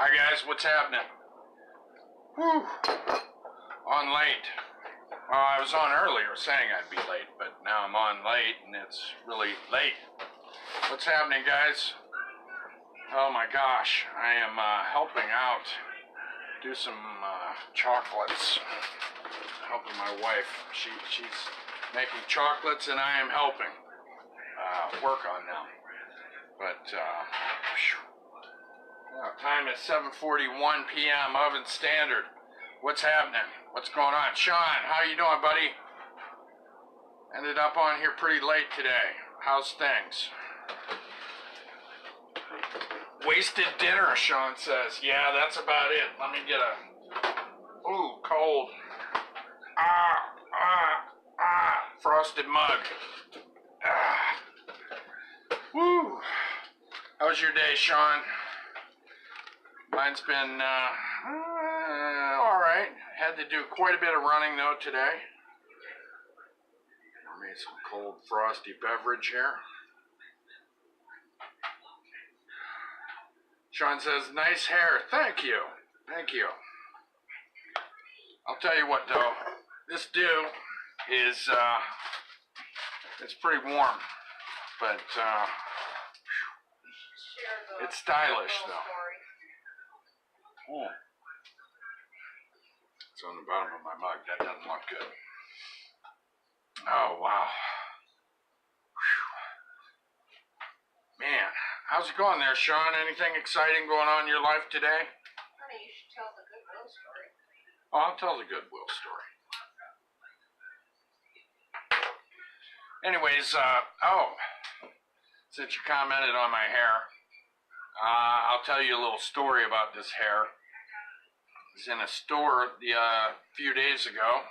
Hi guys, what's happening? Whew. On late. I was on earlier saying I'd be late, but now I'm on late and it's really late. What's happening, guys? Oh my gosh, I am helping out do some chocolates. Helping my wife. She's making chocolates and I am helping work on them. But time is 7:41 p.m. Oven Standard. What's happening? What's going on? Sean, how you doing, buddy? Ended up on here pretty late today. How's things? Wasted dinner, Sean says. Yeah, that's about it. Let me get a... Ooh, cold. Frosted mug. Woo. How was your day, Sean? Mine's been all right. Had to do quite a bit of running though today. I made some cold frosty beverage here. Sean says, nice hair. Thank you. Thank you. I'll tell you what though, this dew is it's pretty warm, but it's stylish though. Oh. It's on the bottom of my mug. That doesn't look good. Oh, wow. Whew. Man, how's it going there, Sean? Anything exciting going on in your life today? Honey, you should tell the Goodwill story. Oh, I'll tell the Goodwill story. Anyways, since you commented on my hair, I'll tell you a little story about this hair. I was in a store a few days ago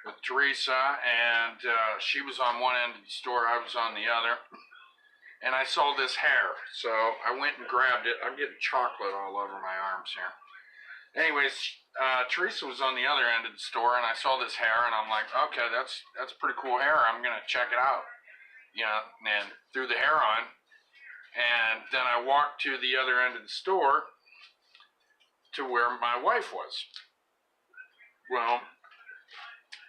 with Teresa, and she was on one end of the store, I was on the other, and I saw this hair, so I went and grabbed it. I'm getting chocolate all over my arms here. Anyways, Teresa was on the other end of the store, and I saw this hair, and I'm like, okay, that's pretty cool hair. I'm gonna check it out, you know, and threw the hair on. And then I walked to the other end of the store to where my wife was. Well,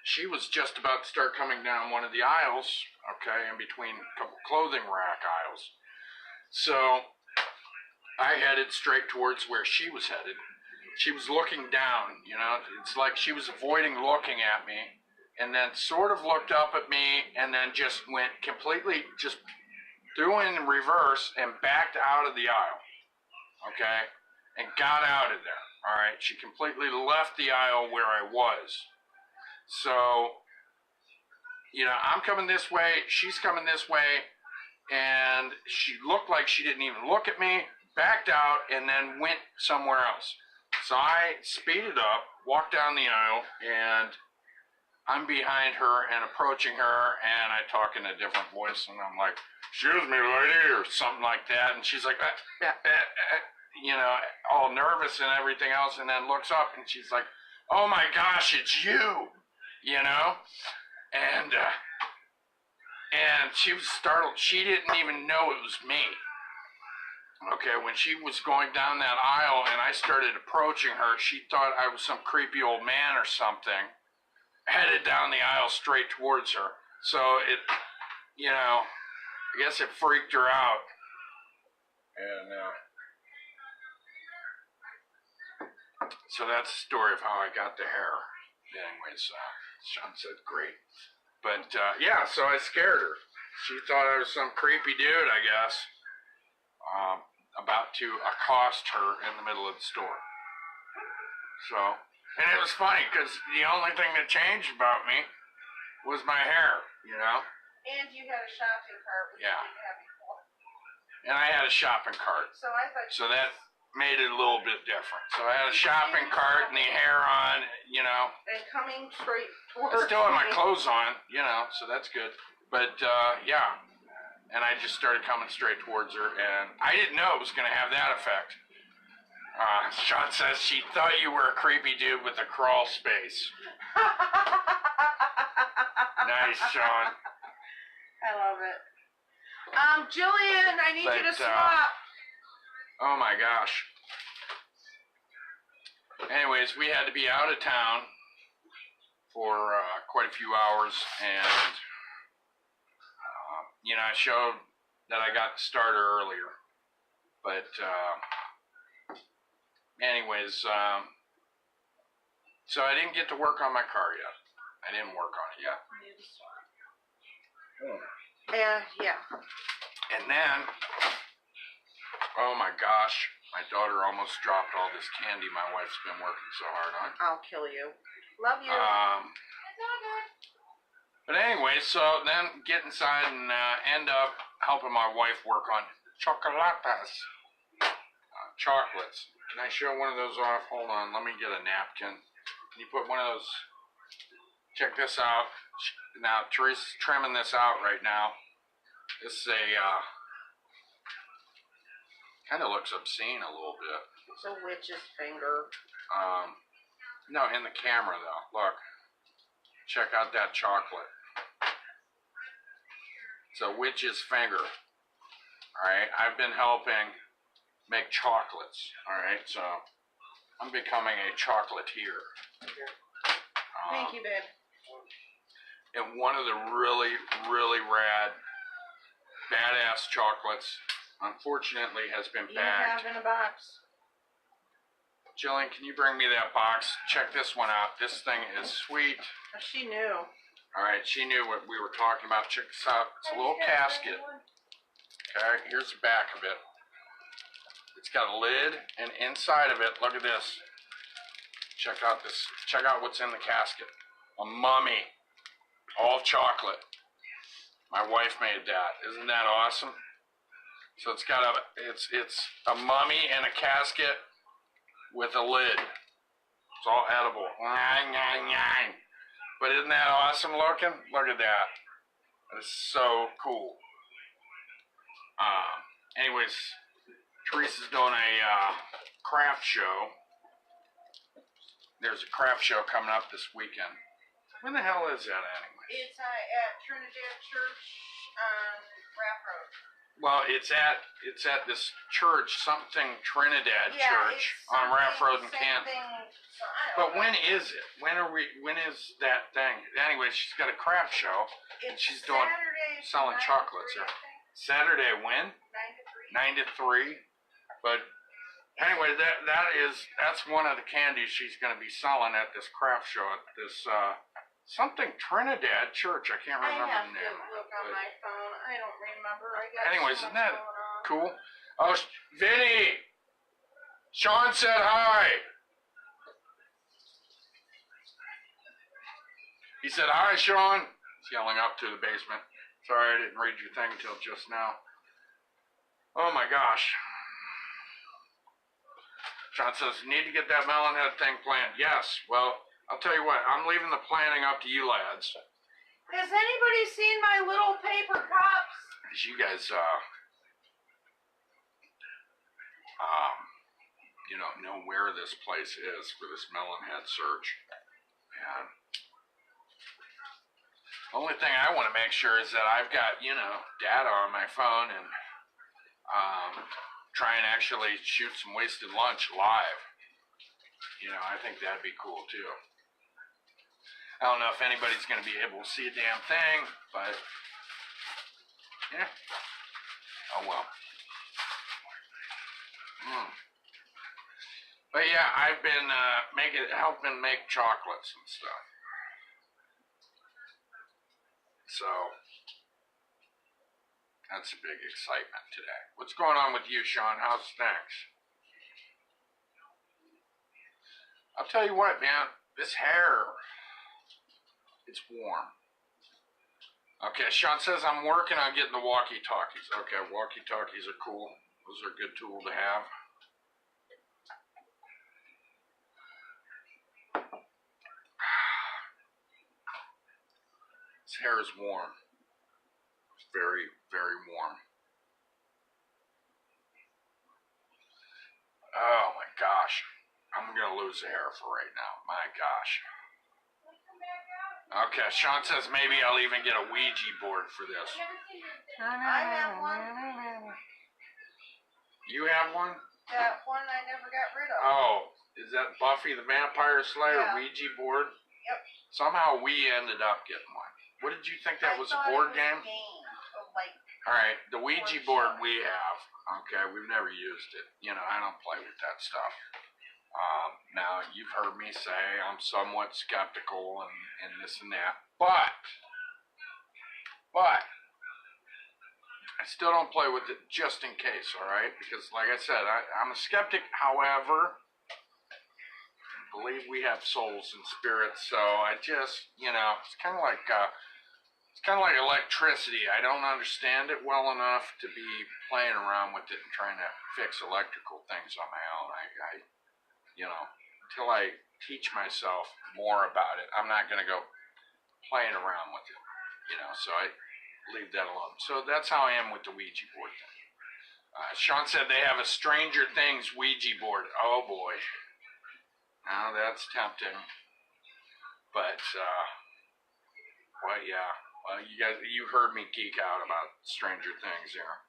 she was just about to start coming down one of the aisles, okay, in between a couple clothing rack aisles. So I headed straight towards where she was headed. She was looking down, you know, it's like she was avoiding looking at me, and then sort of looked up at me, and then just went completely just threw in reverse and backed out of the aisle, okay, and got out of there, all right? She completely left the aisle where I was. So, you know, I'm coming this way, she's coming this way, and she looked like she didn't even look at me, backed out, and then went somewhere else. So I speeded up, walked down the aisle, and I'm behind her and approaching her, and I talk in a different voice, and I'm like, excuse me, lady, or something like that, and she's like, you know, all nervous and everything else, and then looks up, and she's like, oh my gosh, it's you, you know, and she was startled. She didn't even know it was me. Okay, when she was going down that aisle and I started approaching her, she thought I was some creepy old man or something, headed down the aisle straight towards her. So it, you know, I guess it freaked her out. And so that's the story of how I got the hair. Anyways, Sean said great. But yeah, so I scared her. She thought I was some creepy dude, I guess, about to accost her in the middle of the store. So, and it was funny because the only thing that changed about me was my hair, you know? And you had a shopping cart, which you didn't have before. And I had a shopping cart. So I thought. So that made it a little bit different. So I had a shopping cart and the hair on, you know. And coming straight towards I still have my clothes on, you know, so that's good. But, yeah. And I just started coming straight towards her, and I didn't know it was going to have that effect. Sean says she thought you were a creepy dude with a crawl space. Nice, Sean. I love it. Jillian, I need you to swap. Oh my gosh. Anyways, we had to be out of town for quite a few hours, and you know, I showed that I got the starter earlier, but anyways, so I didn't get to work on my car yet. I didn't work on it yet. Yeah. And then, oh my gosh, my daughter almost dropped all this candy my wife's been working so hard on. I'll kill you. Love you. But anyway, so then get inside and end up helping my wife work on chocolatas, chocolates. Can I show one of those off? Hold on, let me get a napkin. Can you put one of those? Check this out. Now, Teresa's trimming this out right now. This is a, kind of looks obscene a little bit. It's a witch's finger. No, in the camera though. Look. Check out that chocolate. It's a witch's finger. Alright, I've been helping make chocolates. Alright, so I'm becoming a chocolatier. Thank you, babe. And one of the really, really rad, badass chocolates, unfortunately, has been You bagged. have in a box. Jillian, can you bring me that box? Check this one out. This thing is sweet. She knew. Alright, she knew what we were talking about. Check this out. It's a little casket. Okay, here's the back of it. It's got a lid, and inside of it, look at this. Check out this. Check out what's in the casket. A mummy. All chocolate. My wife made that. Isn't that awesome? So it's got it's a mummy and a casket with a lid. It's all edible. But isn't that awesome looking? Look at that. That is so cool. Anyways, Teresa's doing a craft show. There's a craft show coming up this weekend. When the hell is that anyway? It's at Trinidad Church on Raft Road. Well, it's at this church, something Trinidad Church on Raft Road in Canton. But when is it? When is that thing? Anyway, she's got a craft show, and she's doing selling chocolates here. Saturday when? 9 to 3. But anyway, that's one of the candies she's going to be selling at this craft show at this something Trinidad Church. I can't remember the name. I have to look on my phone. I don't remember. I got anyways, so isn't much that going on. cool? Oh, Vinny! Sean said hi. He said hi, Sean. He's yelling up to the basement. Sorry, I didn't read your thing until just now. Oh my gosh. Sean says, you need to get that melon head thing planned. Yes, well, I'll tell you what, I'm leaving the planning up to you lads. Has anybody seen my little paper cups? As you guys, you know where this place is for this melon head search. And the only thing I want to make sure is that I've got, data on my phone and try and actually shoot some wasted lunch live. I think that'd be cool too. I don't know if anybody's going to be able to see a damn thing, but yeah. Oh well. But yeah, I've been helping make chocolates and stuff. So that's a big excitement today. What's going on with you, Sean? How's things? I'll tell you what, man. This hair, it's warm. Okay, Sean says I'm working on getting the walkie-talkies. Okay, walkie-talkies are cool. Those are a good tool to have. This hair is warm. It's very, very warm. Oh my gosh. I'm gonna lose the hair for right now. My gosh. Okay, Sean says maybe I'll even get a Ouija board for this. I have one. You have one? That one I never got rid of. Oh, is that Buffy the Vampire Slayer Yeah. Ouija board? Yep. Somehow we ended up getting one. What did you think that was, a board game? All right, the Ouija board we have. Okay, we've never used it. You know, I don't play with that stuff. Now you've heard me say I'm somewhat skeptical and this and that, but I still don't play with it just in case. All right, because like I said, I'm a skeptic. However, I believe we have souls and spirits, so I just, you know, it's kind of like electricity. I don't understand it well enough to be playing around with it and trying to fix electrical things on my own. I you know, until I teach myself more about it, I'm not going to go playing around with it, you know, so I leave that alone. So that's how I am with the Ouija board thing. Sean said they have a Stranger Things Ouija board. Oh boy. Now that's tempting. But, well, yeah. Well, you heard me geek out about Stranger Things here.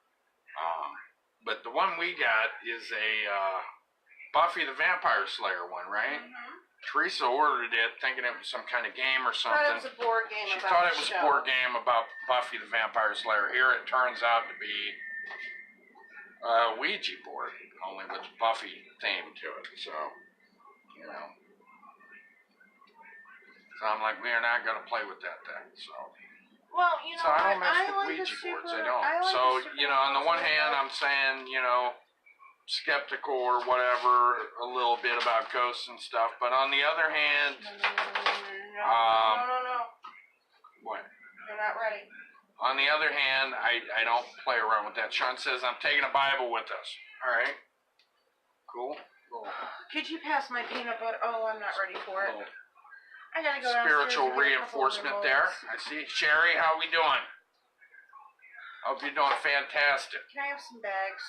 But the one we got is a Buffy the Vampire Slayer one, right? Mm-hmm. Teresa ordered it thinking it was some kind of game or something. Thought it was a board game. She about thought the it was show. a board game about Buffy the Vampire Slayer. Here it turns out to be a Ouija board, only with Buffy theme to it. So, you know. So I'm like, we are not going to play with that thing. So. Well, you know, So I don't mess with like Ouija the boards. super, I don't. I like So, the you know, on the one hand, I'm saying, you know, skeptical or whatever a little bit about ghosts and stuff, but on the other hand, no. what? You're not ready. On the other hand, I don't play around with that. Sean says I'm taking a Bible with us. All right. Cool. Could you pass my peanut butter? Oh, I'm not ready for it. Cool. I gotta go Spiritual downstairs and get a couple reinforcement of there. remotes. I see. Sherry, how we doing? Hope you're doing fantastic. Can I have some bags?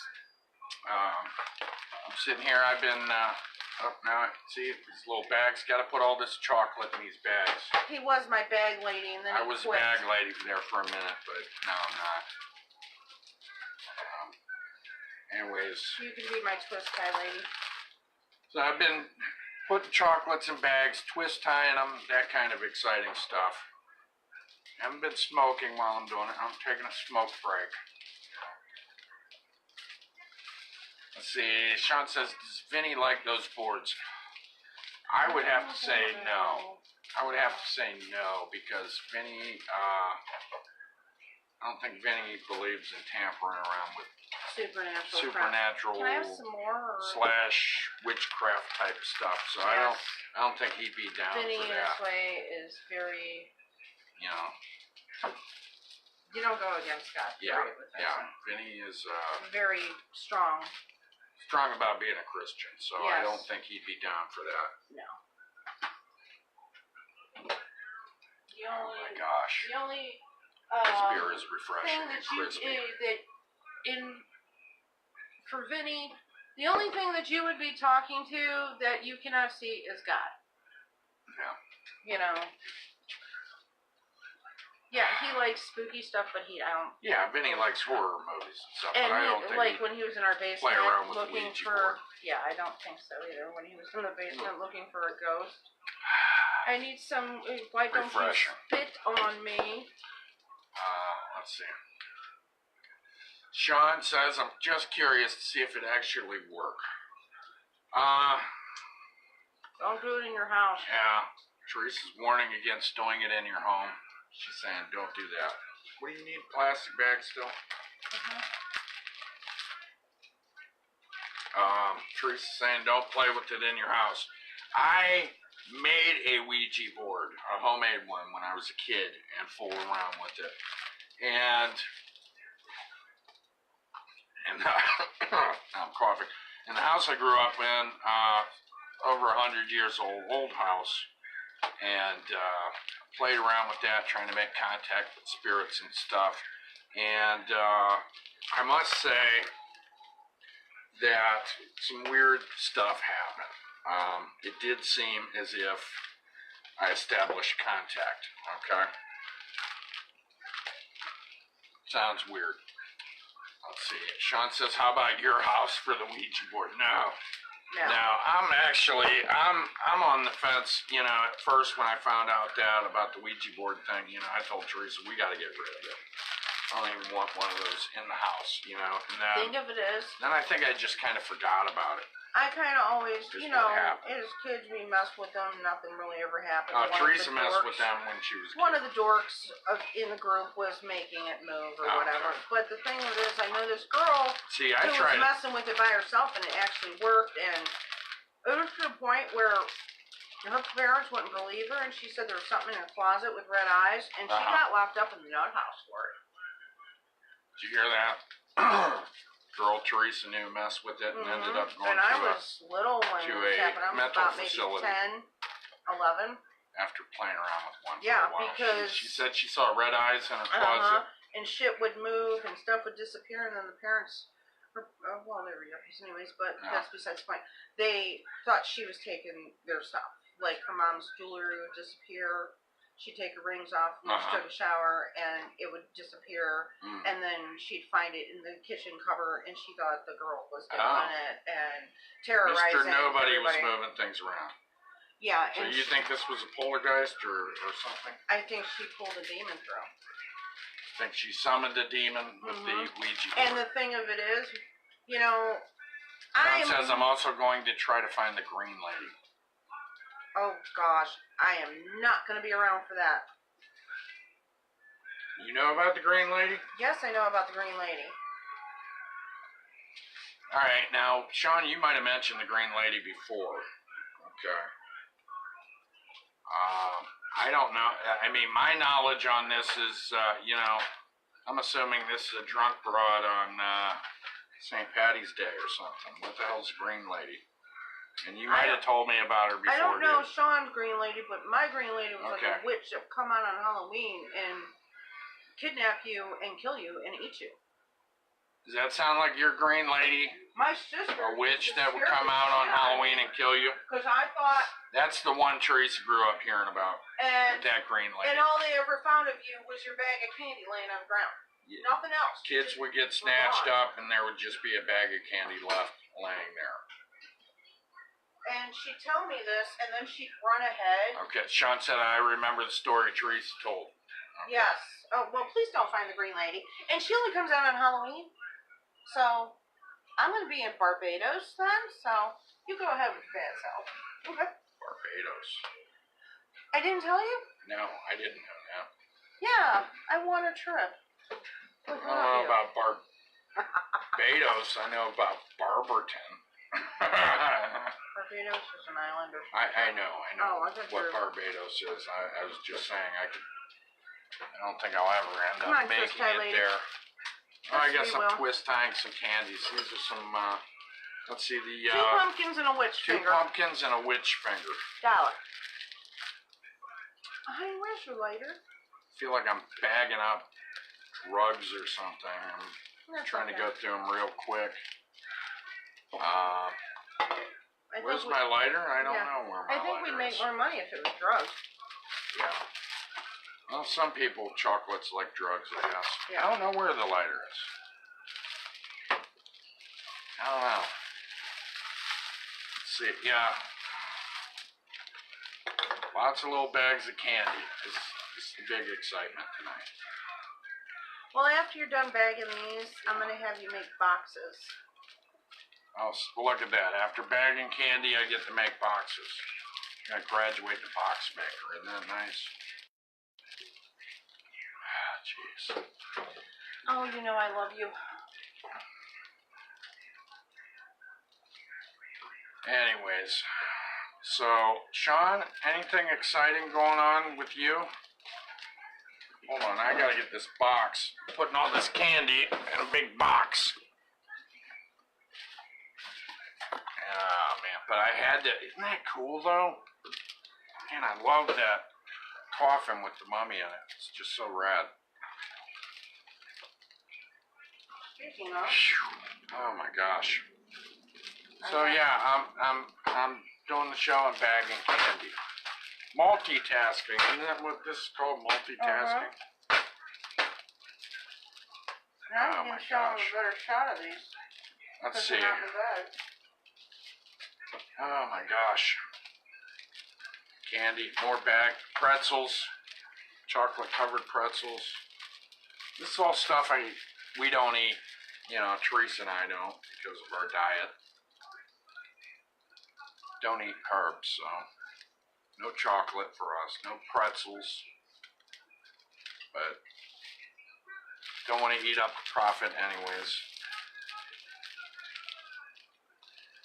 I'm sitting here. I've been, oh, now, see, these little bags. Got to put all this chocolate in these bags. He was my bag lady, and then I he was quit. bag lady there for a minute, but now I'm not. Anyways. You can be my twist tie lady. So I've been putting chocolates in bags, twist tying them, that kind of exciting stuff. Haven't been smoking while I'm doing it. I'm taking a smoke break. Let's see. Sean says, does Vinny like those boards? I would have to say no. I would have to say no because Vinny, I don't think Vinny believes in tampering around with supernatural Can I have some more? / witchcraft type stuff. So Yes. I don't think he'd be down Vinny for in that. this way is very. You know. You don't go against God. Yeah. Period, with Yeah. this. Vinny is Very strong. strong about being a Christian, so I Yes. don't think he'd be down for that. No. Oh my gosh. The only This beer is refreshing thing and that you crispy. for Vinny, the only thing that you would be talking to that you cannot see is God. Yeah. You know. Yeah, he likes spooky stuff, but I don't. Yeah, Vinny likes horror movies and stuff, And but I don't think like he'd when he was in our basement play around with the looking Ouija for. board. Yeah, I don't think so either. When he was in the basement looking for a ghost. I need some. Why don't Refreshing. you spit on me? Let's see. Sean says, I'm just curious to see if it actually worked. Don't do it in your house. Yeah. Teresa's warning against doing it in your home. She's saying, don't do that. What do you need? Plastic bags still? Teresa's saying, don't play with it in your house. I made a Ouija board, a homemade one, when I was a kid and fooled around with it. And I'm coughing. In the house I grew up in, over 100 years old house, and played around with that, trying to make contact with spirits and stuff. And I must say that some weird stuff happened. It did seem as if I established contact, okay? Sounds weird. Let's see. Sean says, how about your house for the Ouija board? No. I'm on the fence. You know, at first when I found out that about the Ouija board thing, you know, I told Teresa we got to get rid of it. I don't even want one of those in the house. You know, and Think of it as. then I think I just kind of forgot about it. I kind of always, Just you what know, happened. as kids we messed with them. Nothing really ever happened. Oh, One of Teresa the messed dorks- with them when she was. One of the dorks in the group was making it move or Oh, whatever. okay. But the thing of it is, I know this girl See, I who was tried. messing with it by herself, and it actually worked. And it was to the point where her parents wouldn't believe her, and she said there was something in her closet with red eyes, and she got locked up in the nut house for it. Did you hear that? Girl Teresa knew messed with it and ended up going And I to was little when to it a happened. I was mental about maybe facility. 10, 11. after playing around with one Yeah, for a while. because- she said she saw red eyes in her closet. And shit would move and stuff would disappear, and then the parents, well, they were yuppies anyways, but Yeah. that's besides the point. They thought she was taking their stuff. Like her mom's jewelry would disappear. She'd take her rings off when she took a shower, and it would disappear. Mm. And then she'd find it in the kitchen cupboard, and she thought the girl was doing it and Mr. terrorizing Nobody everybody. was moving things around. Yeah, So and you think this was a poltergeist or something? I think she pulled a demon through. Think she summoned a demon with the Ouija board? And the thing of it is, you know, John says I'm also going to try to find the green lady. Oh gosh, I am not going to be around for that. You know about the green lady? Yes, I know about the green lady. All right, now, Sean, you might have mentioned the green lady before. Okay. I don't know. I mean, my knowledge on this is, you know, I'm assuming this is a drunk broad on St. Patty's Day or something. What the hell's the green lady? And you might have told me about her before. I don't know dude. Sean's green lady, but my green lady was like Okay. a witch that would come out on Halloween and kidnap you and kill you and eat you. Does that sound like your green lady? My sister. A witch that would come out on Halloween and kill you? Because I thought, That's the one Teresa grew up hearing about. and That green lady. all they ever found of you was your bag of candy laying on the ground. Yeah. Nothing else. Kids would get snatched up and there would just be a bag of candy left laying there. And she'd tell me this, and then she'd run ahead. Okay, Sean said I remember the story Teresa told. Okay. Yes. Oh, well, please don't find the green lady. And she only comes out on Halloween. So, I'm going to be in Barbados then, so you go ahead with your bad self. Okay. Barbados. I didn't tell you? No, I didn't know that. Yeah, I won a trip. I don't know about Barbados. I know about Barberton. Barbados is an island or something. I know Oh, I thought what you were- Barbados is. I was just saying I don't think I'll ever end Come up on, making twist tie it lady. there. Oh, I Yes, got we some will. twist tying, some candies. These are some, let's see, the, 2 pumpkins and a witch two finger. pumpkins and a witch finger. $1. Honey, where's your lighter? I feel like I'm bagging up drugs or something. I'm That's trying to okay. go through them real quick. I Where's think my lighter? I don't yeah. know where my I think lighter we'd make is. more money if it was drugs. Yeah. Well, some people, chocolate's like drugs, I guess. Yeah. I don't know where the lighter is. I don't know. Let's see, yeah. Lots of little bags of candy. This is the big excitement tonight. Well, after you're done bagging these, I'm going to have you make boxes. Oh, look at that. After bagging candy, I get to make boxes. I graduate to box maker. Isn't that nice? Ah, jeez. Oh, you know I love you. Anyways, so, Sean, anything exciting going on with you? Hold on, I gotta get this box. Putting all this candy in a big box. Oh, man, but I had to, isn't that cool, though? Man, I love that coffin with the mummy in it. It's just so rad. Speaking of, Oh, my gosh. So yeah, I'm doing the show and bagging candy. Multitasking, isn't that what this is called? Multitasking? now Oh you my can show them gosh. a better shot of these. Let's 'cause see. they're not in the bag. Oh my gosh. Candy, more bag, pretzels, chocolate covered pretzels. This is all stuff we don't eat. You know, Teresa and I don't because of our diet. Don't eat carbs, so no chocolate for us, no pretzels. But don't want to eat up the profit anyways.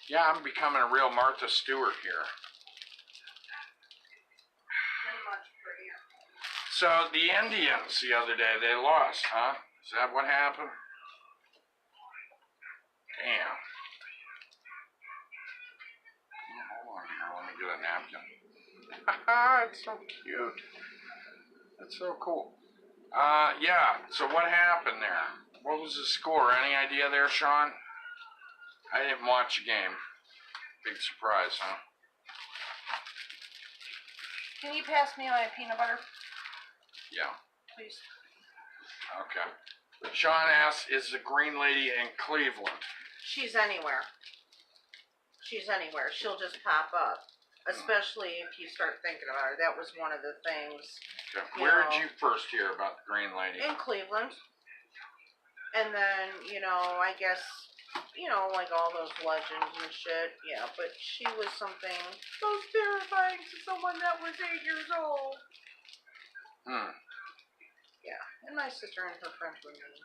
Yeah, I'm becoming a real Martha Stewart here. So the Indians the other day, they lost, huh? Is that what happened? Damn. Oh, hold on here, let me get a napkin. It's so cute. That's so cool. Yeah, so what happened there? What was the score? Any idea there, Sean? I didn't watch the game. Big surprise, huh? Can you pass me my peanut butter, Yeah. please? Okay. Sean asks, is the green lady in Cleveland? She's anywhere. She's anywhere. She'll just pop up. Especially if you start thinking about her. That was one of the things. Okay. Where did you first hear about the green lady? In Cleveland. And then, I guess, like all those legends and shit. Yeah, but she was something so terrifying to someone that was 8 years old. Yeah, and my sister and her friends were mean.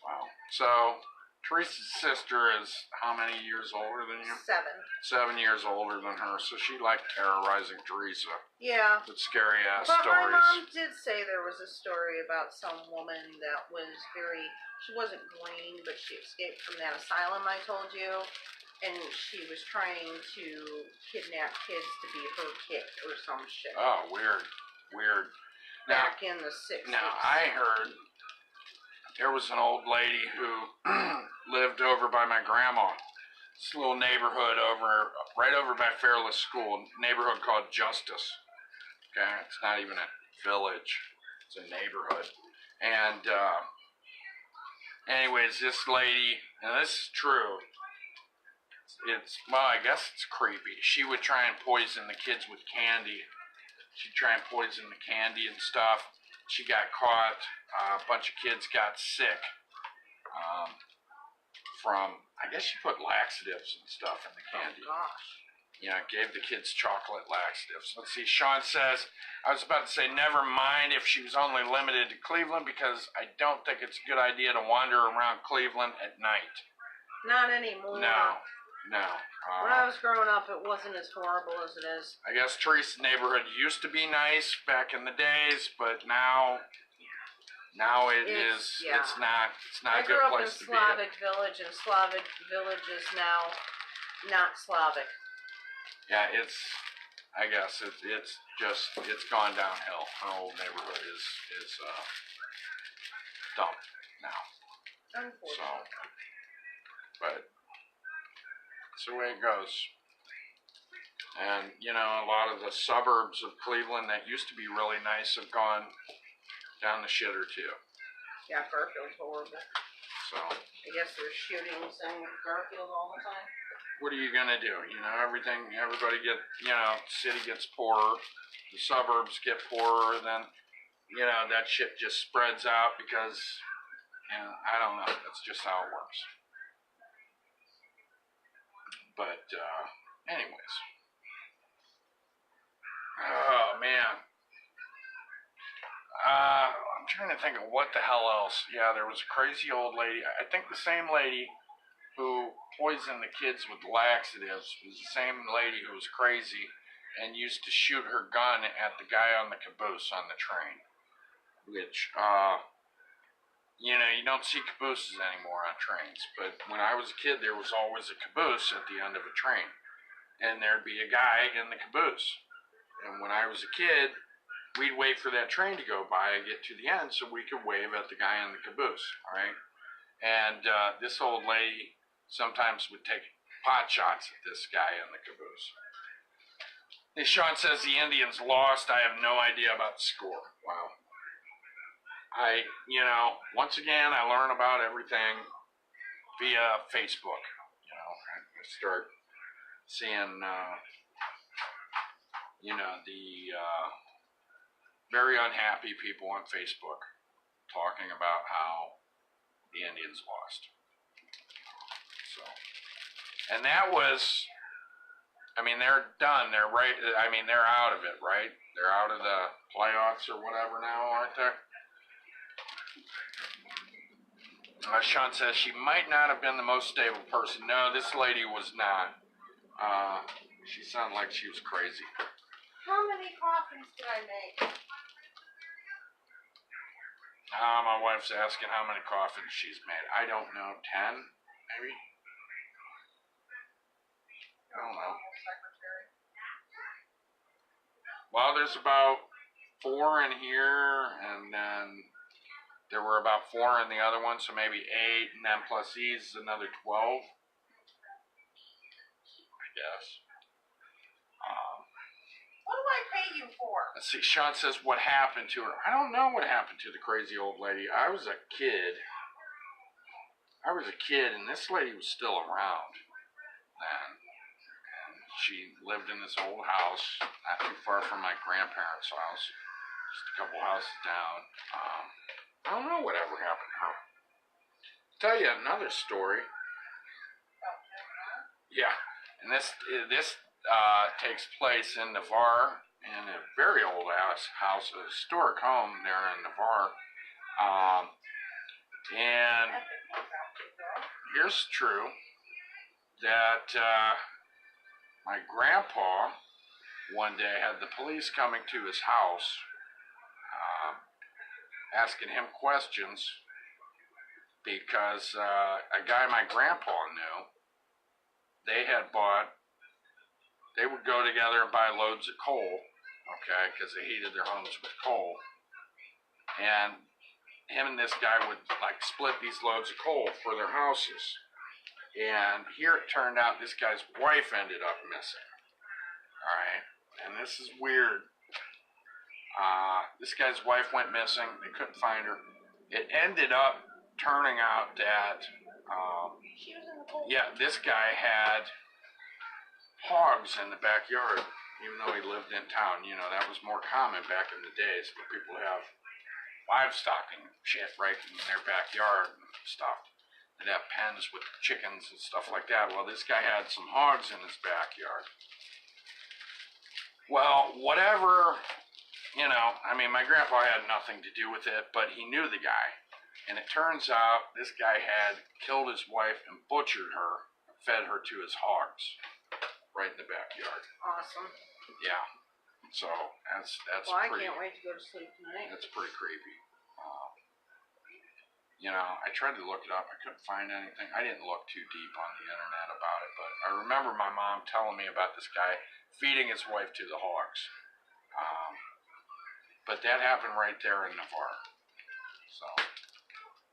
Wow. So, Teresa's sister is how many years older than you? 7. 7 years older than her, so she liked terrorizing Teresa Yeah. with scary ass But stories. my mom did say there was a story about some woman that was she wasn't green, but she escaped from that asylum I told you, and she was trying to kidnap kids to be her kid or some shit. Oh, weird. Back in the 60s. Now, I heard there was an old lady who lived over by my grandma. This little neighborhood right over by Fairless School, neighborhood called Justice. Okay, it's not even a village, it's a neighborhood. And anyways, this lady, and this is true, well, I guess it's creepy. She would try and poison the kids with candy. She'd try and poison the candy and stuff. She got caught. A bunch of kids got sick from, I guess she put laxatives and stuff in the candy. Oh, gosh. Yeah, gave the kids chocolate laxatives. Let's see, Sean says, I was about to say never mind if she was only limited to Cleveland because I don't think it's a good idea to wander around Cleveland at night. Not anymore. No. When I was growing up, it wasn't as horrible as it is. I guess Teresa's neighborhood used to be nice back in the days, but now it's not a good place to be. I grew up in Slavic Village, and Slavic Village is now not Slavic. Yeah, I guess it's gone downhill. Our old neighborhood is dumb now. Unfortunately. But it's the way it goes. And, a lot of the suburbs of Cleveland that used to be really nice have gone down the shitter too. Yeah, Garfield's horrible. So I guess there's shootings in Garfield all the time. What are you gonna do? Everybody city gets poorer, the suburbs get poorer, then, that shit just spreads out because, I don't know, that's just how it works. But, anyways. Oh, man. I'm trying to think of what the hell else. Yeah, there was a crazy old lady. I think the same lady who poisoned the kids with laxatives was the same lady who was crazy and used to shoot her gun at the guy on the caboose on the train. Which, you don't see cabooses anymore on trains. But when I was a kid, there was always a caboose at the end of a train. And there'd be a guy in the caboose. And when I was a kid, we'd wait for that train to go by and get to the end so we could wave at the guy in the caboose, all right? And this old lady sometimes would take pot shots at this guy in the caboose. And Sean says the Indians lost. I have no idea about the score. Wow. Once again, I learn about everything via Facebook. I start seeing, you know, the very unhappy people on Facebook talking about how the Indians lost. So, and that was, I mean, they're done. They're right. I mean, they're out of it, right? They're out of the playoffs or whatever now, aren't they? Sean says she might not have been the most stable person. No, this lady was not. She sounded like she was crazy. How many coffins did I make? My wife's asking how many coffins she's made. I don't know. 10, maybe? I don't know. Well, there's about 4 in here, and then there were about 4 in the other one, so maybe 8, and then plus these is another 12, I guess. What do I pay you for? Let's see, Sean says, what happened to her? I don't know what happened to the crazy old lady. I was a kid, and this lady was still around then. And she lived in this old house, not too far from my grandparents' house, just a couple houses down. I don't know whatever happened to her. I'll tell you another story. Yeah, and this takes place in Navarre, in a very old house, a historic home there in Navarre. And here's true that my grandpa one day had the police coming to his house, asking him questions because a guy my grandpa knew, they would go together and buy loads of coal, okay, because they heated their homes with coal. And him and this guy would like split these loads of coal for their houses. And here it turned out this guy's wife ended up missing. All right, and this is weird. This guy's wife went missing. They couldn't find her. It ended up turning out that, yeah, this guy had hogs in the backyard, even though he lived in town. You know, that was more common back in the days when people have livestock and shit right in their backyard and stuff. They'd have pens with chickens and stuff like that. Well, this guy had some hogs in his backyard. Well, whatever, you know, I mean, my grandpa had nothing to do with it, but he knew the guy. And it turns out this guy had killed his wife and butchered her, and fed her to his hogs right in the backyard. Awesome. Yeah. So that's Well, I pretty. can't wait to go to sleep tonight. That's pretty creepy. You know, I tried to look it up. I couldn't find anything. I didn't look too deep on the internet about it, but I remember my mom telling me about this guy feeding his wife to the hogs. But that happened right there in Navarre. So,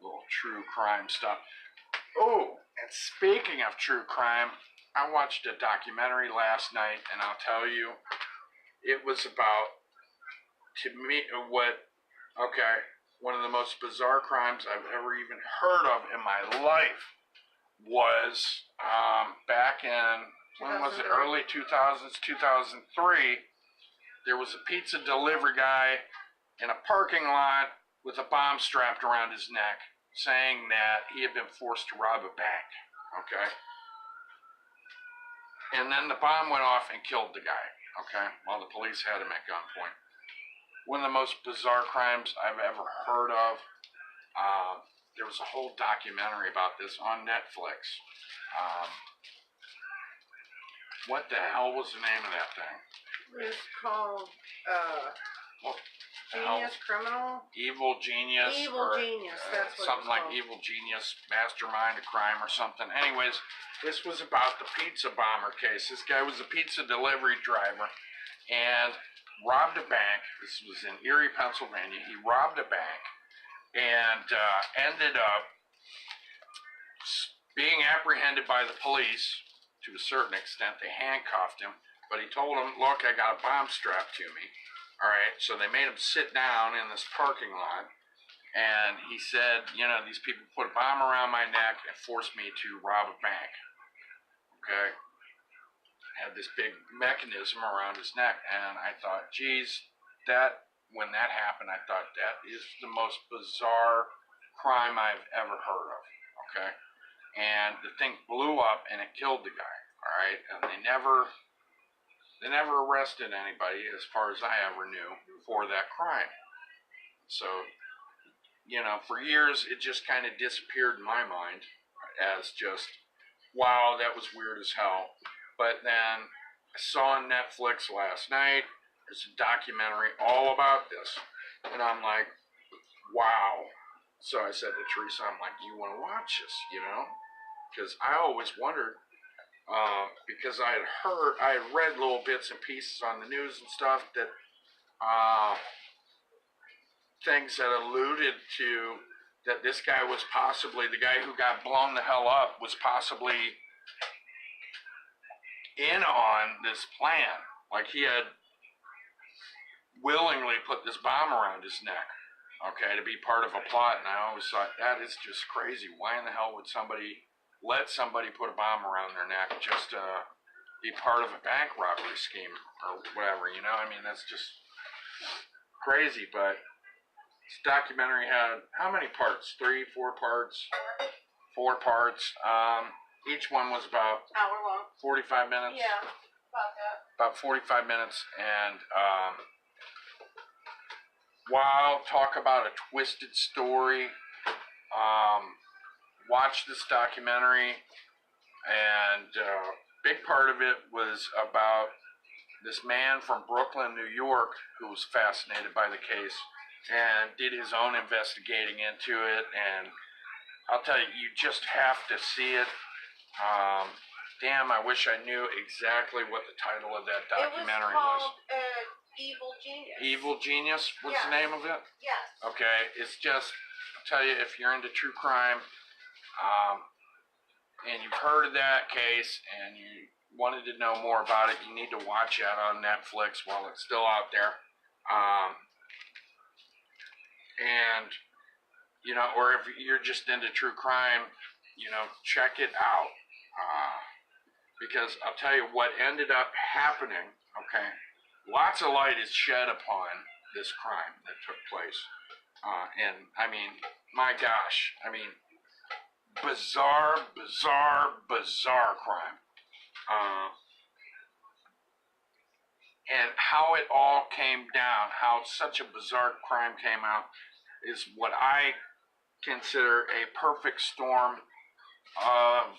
little true crime stuff. Oh, and speaking of true crime, I watched a documentary last night, and I'll tell you, it was about, to me, one of the most bizarre crimes I've ever even heard of in my life was back in, when was it, early 2000s, 2003, there was a pizza delivery guy in a parking lot with a bomb strapped around his neck, saying that he had been forced to rob a bank, okay? And then the bomb went off and killed the guy, okay? While the police had him at gunpoint. One of the most bizarre crimes I've ever heard of. There was a whole documentary about this on Netflix. What the hell was the name of that thing? It's called Genius Criminal? Evil Genius. Evil Genius, that's what something it's like called. Evil Genius, Mastermind a Crime or something. Anyways, this was about the pizza bomber case. This guy was a pizza delivery driver and robbed a bank. This was in Erie, Pennsylvania. He robbed a bank and ended up being apprehended by the police to a certain extent. They handcuffed him, but he told them, look, I got a bomb strapped to me. All right, so they made him sit down in this parking lot, and he said, you know, these people put a bomb around my neck and forced me to rob a bank. Okay? had this big mechanism around his neck, and I thought, geez, when that happened, I thought that is the most bizarre crime I've ever heard of. Okay, and the thing blew up and it killed the guy. All right, and they never arrested anybody, as far as I ever knew, for that crime. So, for years it just kind of disappeared in my mind as just, wow, that was weird as hell. But then I saw on Netflix last night, there's a documentary all about this. And I'm like, wow. So I said to Teresa, I'm like, do you want to watch this, Because I always wondered, because I had read little bits and pieces on the news and stuff that, things that alluded to that this guy was possibly, the guy who got blown the hell up was possibly in on this plan. Like he had willingly put this bomb around his neck, okay, to be part of a plot. And I always thought, that is just crazy. Why in the hell would somebody let somebody put a bomb around their neck just to be part of a bank robbery scheme or whatever, I mean, that's just crazy. But this documentary had how many parts? 3, 4 parts? 4 parts. Each one was about hour long. 45 minutes. Yeah, about that. About 45 minutes. And wow, talk about a twisted story. Watched this documentary, and big part of it was about this man from Brooklyn, New York, who was fascinated by the case and did his own investigating into it. And I'll tell you, you just have to see it. Damn, I wish I knew exactly what the title of that documentary was. It was called Evil Genius. Evil Genius was the name of it? Yes. Okay, it's just, I'll tell you, if you're into true crime, and you've heard of that case and you wanted to know more about it, you need to watch it on Netflix while it's still out there. And, or if you're just into true crime, check it out. Because I'll tell you what ended up happening, okay, lots of light is shed upon this crime that took place. And, I mean, my gosh, bizarre crime. And how it all came down, how such a bizarre crime came out, is what I consider a perfect storm of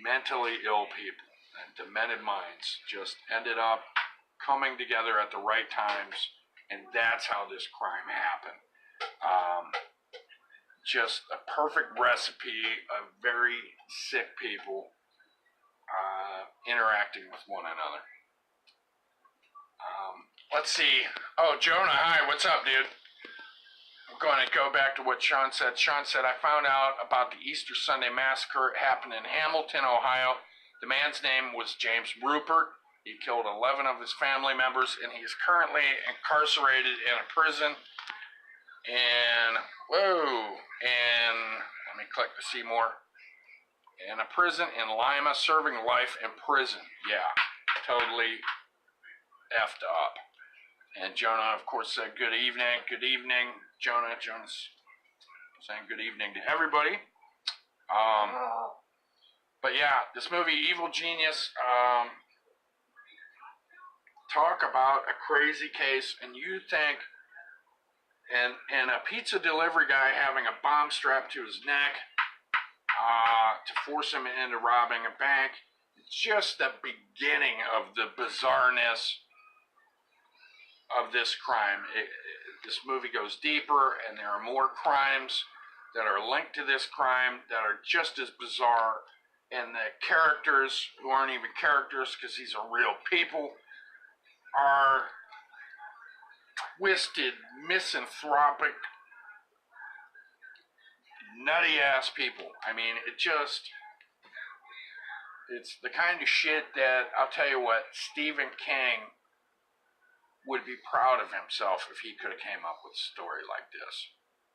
mentally ill people and demented minds just ended up coming together at the right times, and that's how this crime happened. Just a perfect recipe of very sick people interacting with one another. Let's see. Oh, Jonah, hi, what's up, dude? I'm going to go back to what Sean said. Sean said, I found out about the Easter Sunday massacre. It happened in Hamilton, Ohio. The man's name was James Rupert. He killed 11 of his family members, and he's currently incarcerated in a prison. And, let me click to see more. In a prison in Lima, serving life in prison. Yeah, totally effed up. And Jonah, of course, said good evening. Good evening, Jonah. Jonah's saying good evening to everybody. But yeah, this movie, Evil Genius, talk about a crazy case, and you think, and a pizza delivery guy having a bomb strapped to his neck to force him into robbing a bank. It's just the beginning of the bizarreness of this crime. This movie goes deeper, and there are more crimes that are linked to this crime that are just as bizarre, and the characters, who aren't even characters because these are real people, are twisted, misanthropic, nutty ass people. I mean, it's the kind of shit that, I'll tell you what, Stephen King would be proud of himself if he could have came up with a story like this.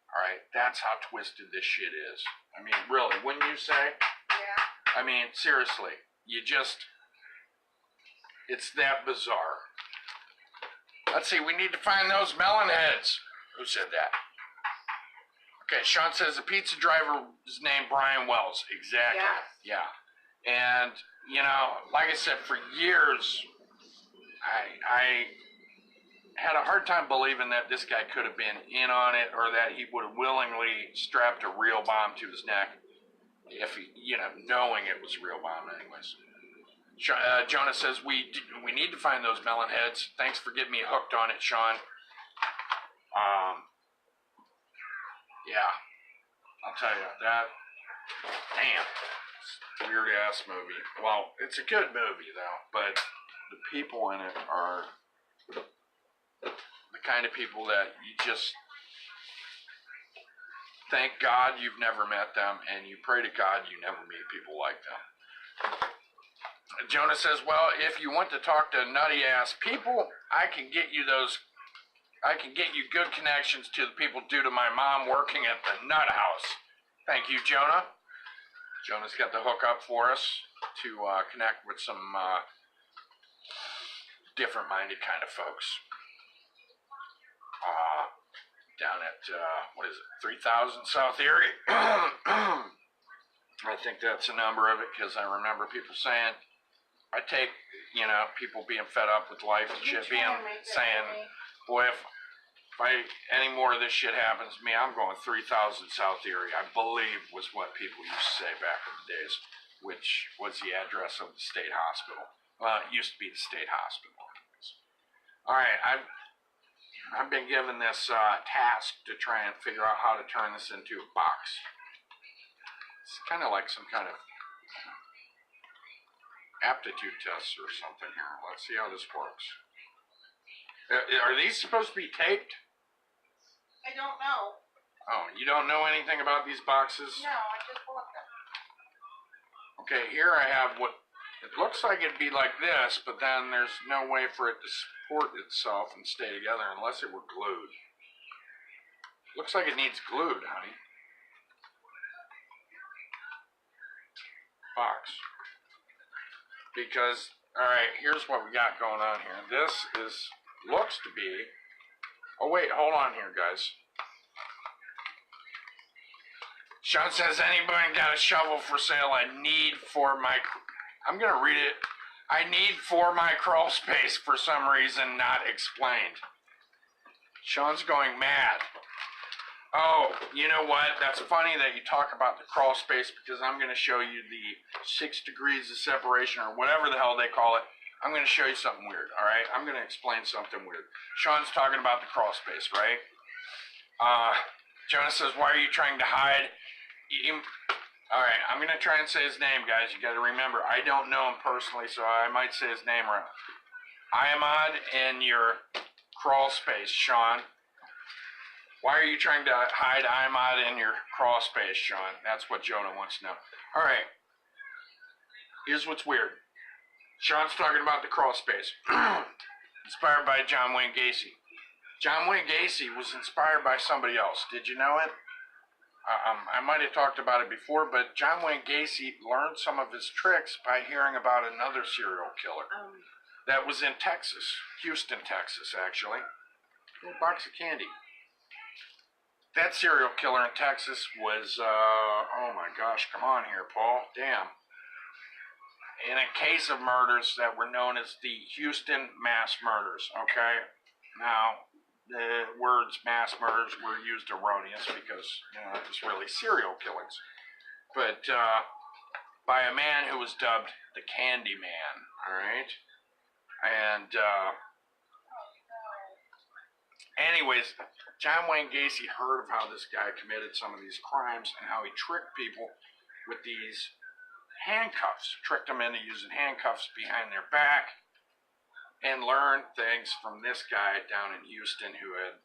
Alright, that's how twisted this shit is. I mean, really, wouldn't you say? Yeah. I mean, seriously, you just, It's that bizarre. Let's see, we need to find those melon heads. Who said that? Okay, Sean says the pizza driver is named Brian Wells. Exactly. Yes. Yeah. And, you know, like I said, for years, I had a hard time believing that this guy could have been in on it or that he would have willingly strapped a real bomb to his neck if he, you know, knowing it was a real bomb anyways. Jonah says, we need to find those melon heads. Thanks for getting me hooked on it, Sean. Yeah, I'll tell you that. Damn, weird ass movie. Well, it's a good movie though, but the people in it are the kind of people that you just thank God you've never met them, and you pray to God you never meet people like them. Jonah says, well, if you want to talk to nutty ass people, I can get you good connections to the people due to my mom working at the Nut House. Thank you, Jonah. Jonah's got the hook up for us to connect with some different minded kind of folks. Down at, 3000 South Erie. I think that's the number of it because I remember people saying, I take, you know, people being fed up with life and shit, saying, boy, if any more of this shit happens to me, I'm going 3000 South Erie, I believe was what people used to say back in the days, which was the address of the state hospital. Well, it used to be the state hospital. All right, I've been given this task to try and figure out how to turn this into a box. It's kind of like some kind of aptitude test or something here. Let's see how this works. Are these supposed to be taped? I don't know. Oh, you don't know anything about these boxes? No, I just bought them. Okay, here I have what it looks like it'd be like this, but then there's no way for it to support itself and stay together unless it were glued. Looks like it needs glued, honey. Box. Because, alright, here's what we got going on here. This looks to be, oh wait, hold on here, guys. Sean says, anybody got a shovel for sale? I'm gonna read it. I need for my crawl space for some reason not explained. Sean's going mad. Oh, you know what? That's funny that you talk about the crawl space because I'm gonna show you the 6 degrees of separation or whatever the hell they call it. I'm gonna show you something weird, alright? I'm gonna explain something weird. Sean's talking about the crawl space, right? Jonah says, why are you trying to hide? Alright, I'm going to try and say his name, guys. You got to remember, I don't know him personally, so I might say his name wrong. Iamad in your crawl space, Sean. Why are you trying to hide Iamad in your crawl space, Sean? That's what Jonah wants to know. Alright, here's what's weird. Sean's talking about the crawl space. Inspired by John Wayne Gacy. John Wayne Gacy was inspired by somebody else. Did you know it? I might have talked about it before, but John Wayne Gacy learned some of his tricks by hearing about another serial killer that was in Texas, Houston, Texas, actually. A little box of candy. That serial killer in Texas was, oh my gosh, come on here, Paul, damn. In a case of murders that were known as the Houston mass murders, okay? Now, the words mass murders were used erroneous because, you know, it was really serial killings. But by a man who was dubbed the Candy Man, all right? And anyways, John Wayne Gacy heard of how this guy committed some of these crimes and how he tricked people with these handcuffs, tricked them into using handcuffs behind their back, and learned things from this guy down in Houston who had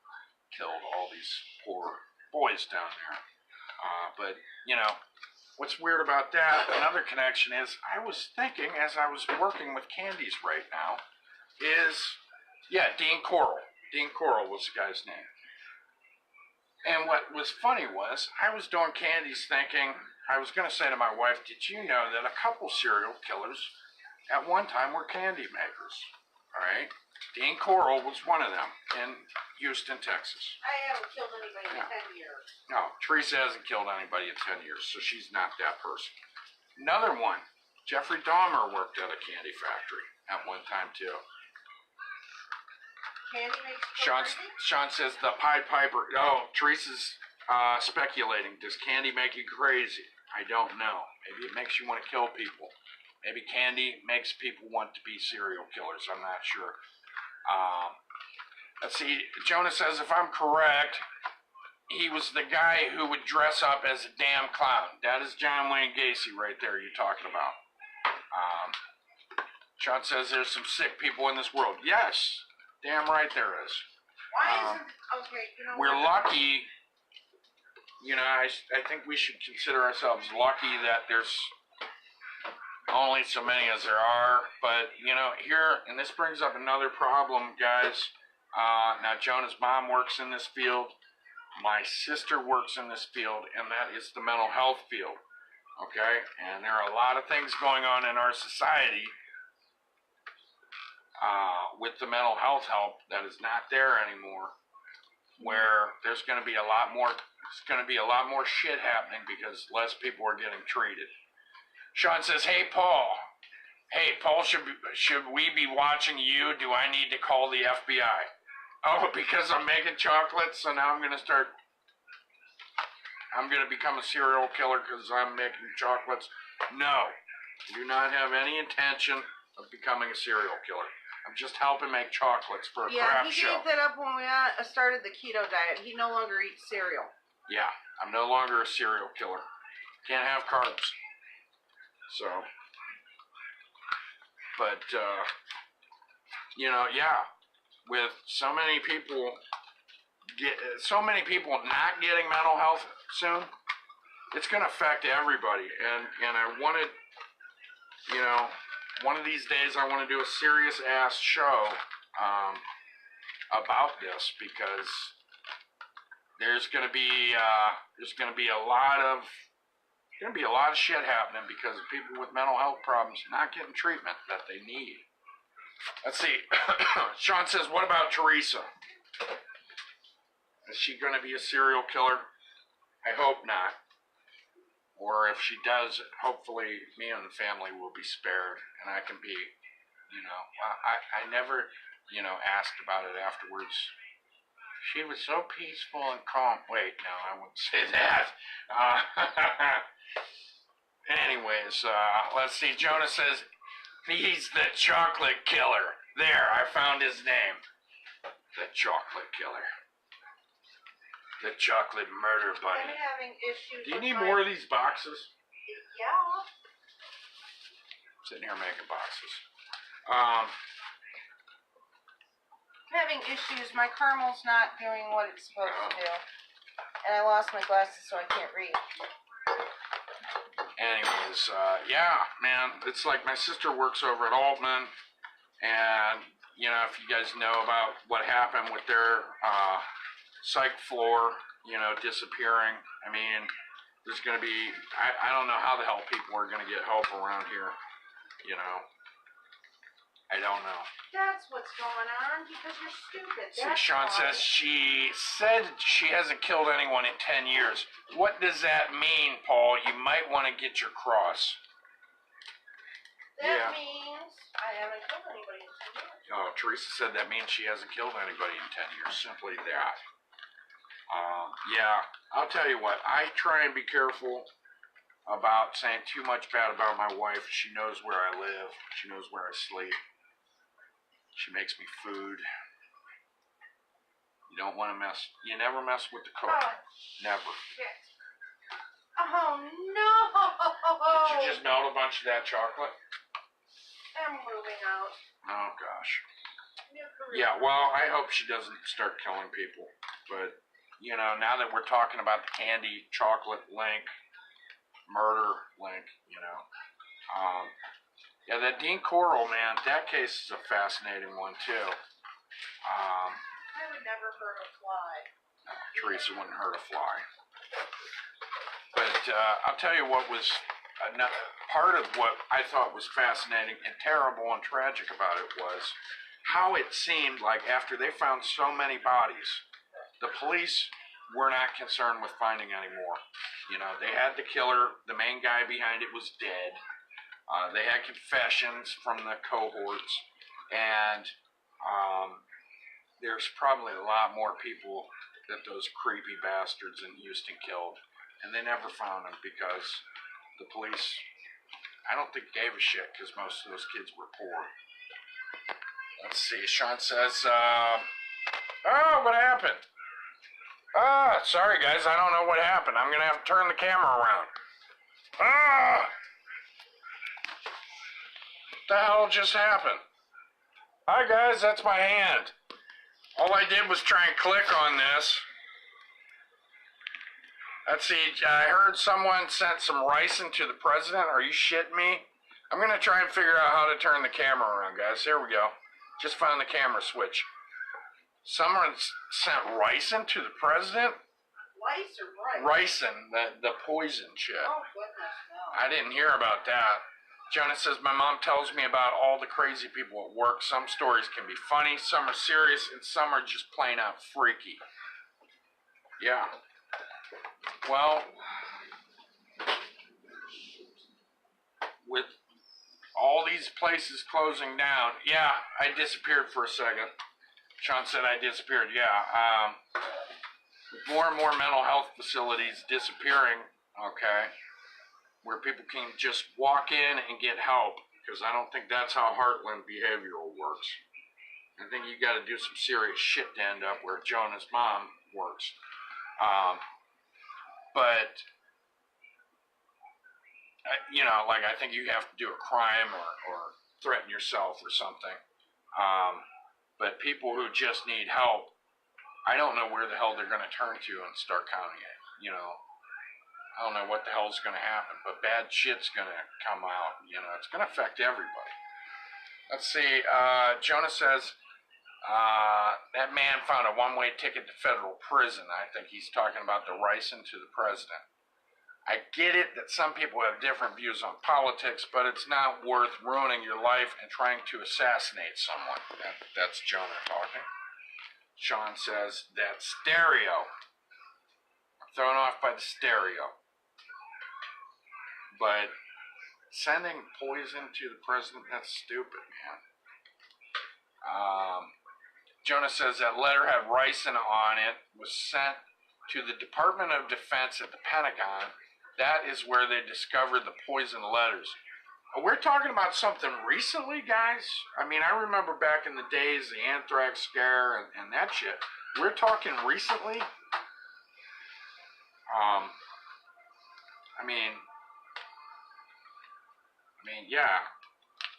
killed all these poor boys down there. But, you know, what's weird about that, another connection is, I was thinking as I was working with Candies right now, is, yeah, Dean Coral. Dean Coral was the guy's name. And what was funny was, I was doing Candies thinking, I was going to say to my wife, did you know that a couple serial killers at one time were candy makers. All right, Dean Coral was one of them in Houston, Texas. I haven't killed anybody in 10 years. No, Teresa hasn't killed anybody in 10 years, so she's not that person. Another one, Jeffrey Dahmer worked at a candy factory at one time too. Candy makes you Sean says the Pied Piper. Oh, Teresa's speculating. Does candy make you crazy? I don't know. Maybe it makes you want to kill people. Maybe candy makes people want to be serial killers. I'm not sure. Let's see. Jonah says, if I'm correct, he was the guy who would dress up as a damn clown. That is John Wayne Gacy right there you're talking about. Sean says there's some sick people in this world. Yes. Damn right there is. Why isn't... Okay, you know we're lucky... You know, I think we should consider ourselves lucky that there's only so many as there are. But, you know, here, and this brings up another problem, guys. Now, Jonah's mom works in this field. My sister works in this field, and that is the mental health field. Okay? And there are a lot of things going on in our society with the mental health help that is not there anymore, where there's going to be a lot more... It's going to be a lot more shit happening because less people are getting treated. Sean says, hey, Paul, should we be watching you? Do I need to call the FBI? Oh, because I'm making chocolates, so now I'm going to become a serial killer because I'm making chocolates. No, I do not have any intention of becoming a serial killer. I'm just helping make chocolates for a craft show. Yeah, he gave that up when we started the keto diet. He no longer eats cereal. Yeah, I'm no longer a serial killer. Can't have carbs. So, but, you know, yeah, with so many people not getting mental health soon, it's going to affect everybody. And I wanted, you know, one of these days I want to do a serious ass show about this, because there's going to be a lot of shit happening because of people with mental health problems not getting treatment that they need. Let's see. Sean says, what about Teresa? Is she going to be a serial killer? I hope not. Or if she does, hopefully me and the family will be spared, and I can be, you know, I never, you know, asked about it afterwards. She was so peaceful and calm. Wait, no, I wouldn't say that. Anyways, let's see. Jonah says, he's the chocolate killer. There, I found his name. The chocolate killer. The chocolate murder bunny. I'm having issues. Do you need more of these boxes? Yeah. Sitting here making boxes. I'm having issues. My caramel's not doing what it's supposed to do. And I lost my glasses, so I can't read. Anyways, yeah, man, it's like my sister works over at Altman, and, you know, if you guys know about what happened with their psych floor, you know, disappearing, I mean, there's going to be, I don't know how the hell people are going to get help around here, you know. I don't know. That's what's going on, because you're stupid. See, Sean says she said she hasn't killed anyone in 10 years. What does that mean, Paul? You might want to get your cross. That means I haven't killed anybody in 10 years. Oh, Teresa said that means she hasn't killed anybody in 10 years. Simply that. Yeah, I'll tell you what. I try and be careful about saying too much bad about my wife. She knows where I live. She knows where I sleep. She makes me food. You don't want to you never mess with the cook. Oh, never. Shit. Oh, no! Did you just melt a bunch of that chocolate? I'm moving out. Oh, gosh. Yeah, well, I hope she doesn't start killing people. But, you know, now that we're talking about the candy chocolate link, murder link, you know, yeah, that Dean Coral, man, that case is a fascinating one, too. I would never hurt a fly. No, Teresa wouldn't hurt a fly. But I'll tell you what was part of what I thought was fascinating and terrible and tragic about it was how it seemed like after they found so many bodies, the police were not concerned with finding any more. You know, they had the killer, the main guy behind it was dead. They had confessions from the cohorts, and there's probably a lot more people that those creepy bastards in Houston killed, and they never found them because the police, I don't think, gave a shit because most of those kids were poor. Let's see, Sean says, oh, what happened? Sorry guys, I don't know what happened. I'm gonna have to turn the camera around. What the hell just happened? Hi guys, that's my hand. All I did was try and click on this. Let's see, I heard someone sent some ricin to the president. Are you shitting me? I'm gonna try and figure out how to turn the camera around, guys. Here we go. Just found the camera switch. Someone sent ricin to the president? Lice or rice? Ricin, the poison shit. Oh, goodness, no. I didn't hear about that. Jonah says, my mom tells me about all the crazy people at work. Some stories can be funny, some are serious, and some are just plain out freaky. Yeah. Well, with all these places closing down, yeah, I disappeared for a second. Sean said I disappeared, yeah. More and more mental health facilities disappearing, okay, where people can just walk in and get help, because I don't think that's how Heartland Behavioral works. I think you got to do some serious shit to end up where Jonah's mom works. But, you know, like I think you have to do a crime or threaten yourself or something. But people who just need help, I don't know where the hell they're going to turn to in Stark County, you know. I don't know what the hell's going to happen, but bad shit's going to come out, you know. It's going to affect everybody. Let's see, Jonah says, that man found a one-way ticket to federal prison. I think he's talking about the ricin to the president. I get it that some people have different views on politics, but it's not worth ruining your life and trying to assassinate someone. That's Jonah talking. Sean says, that stereo. I'm thrown off by the stereo. But sending poison to the president, that's stupid, man. Jonah says that letter had ricin on it, was sent to the Department of Defense at the Pentagon. That is where they discovered the poison letters. We're talking about something recently, guys. I mean, I remember back in the days, the anthrax scare and that shit. We're talking recently. I mean, yeah.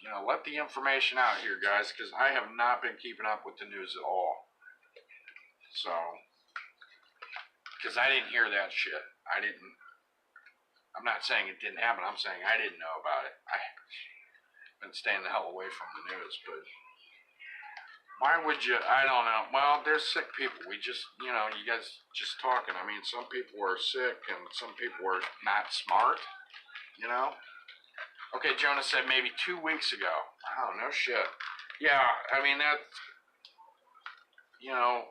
You know, let the information out here, guys, because I have not been keeping up with the news at all. So, because I didn't hear that shit. I'm not saying it didn't happen. I'm saying I didn't know about it. I've been staying the hell away from the news, but why would you? I don't know. Well, there's sick people. We just, you know, you guys just talking. I mean, some people are sick and some people are not smart, you know? Okay, Jonah said maybe 2 weeks ago. Oh, no shit. Yeah, I mean, that, you know,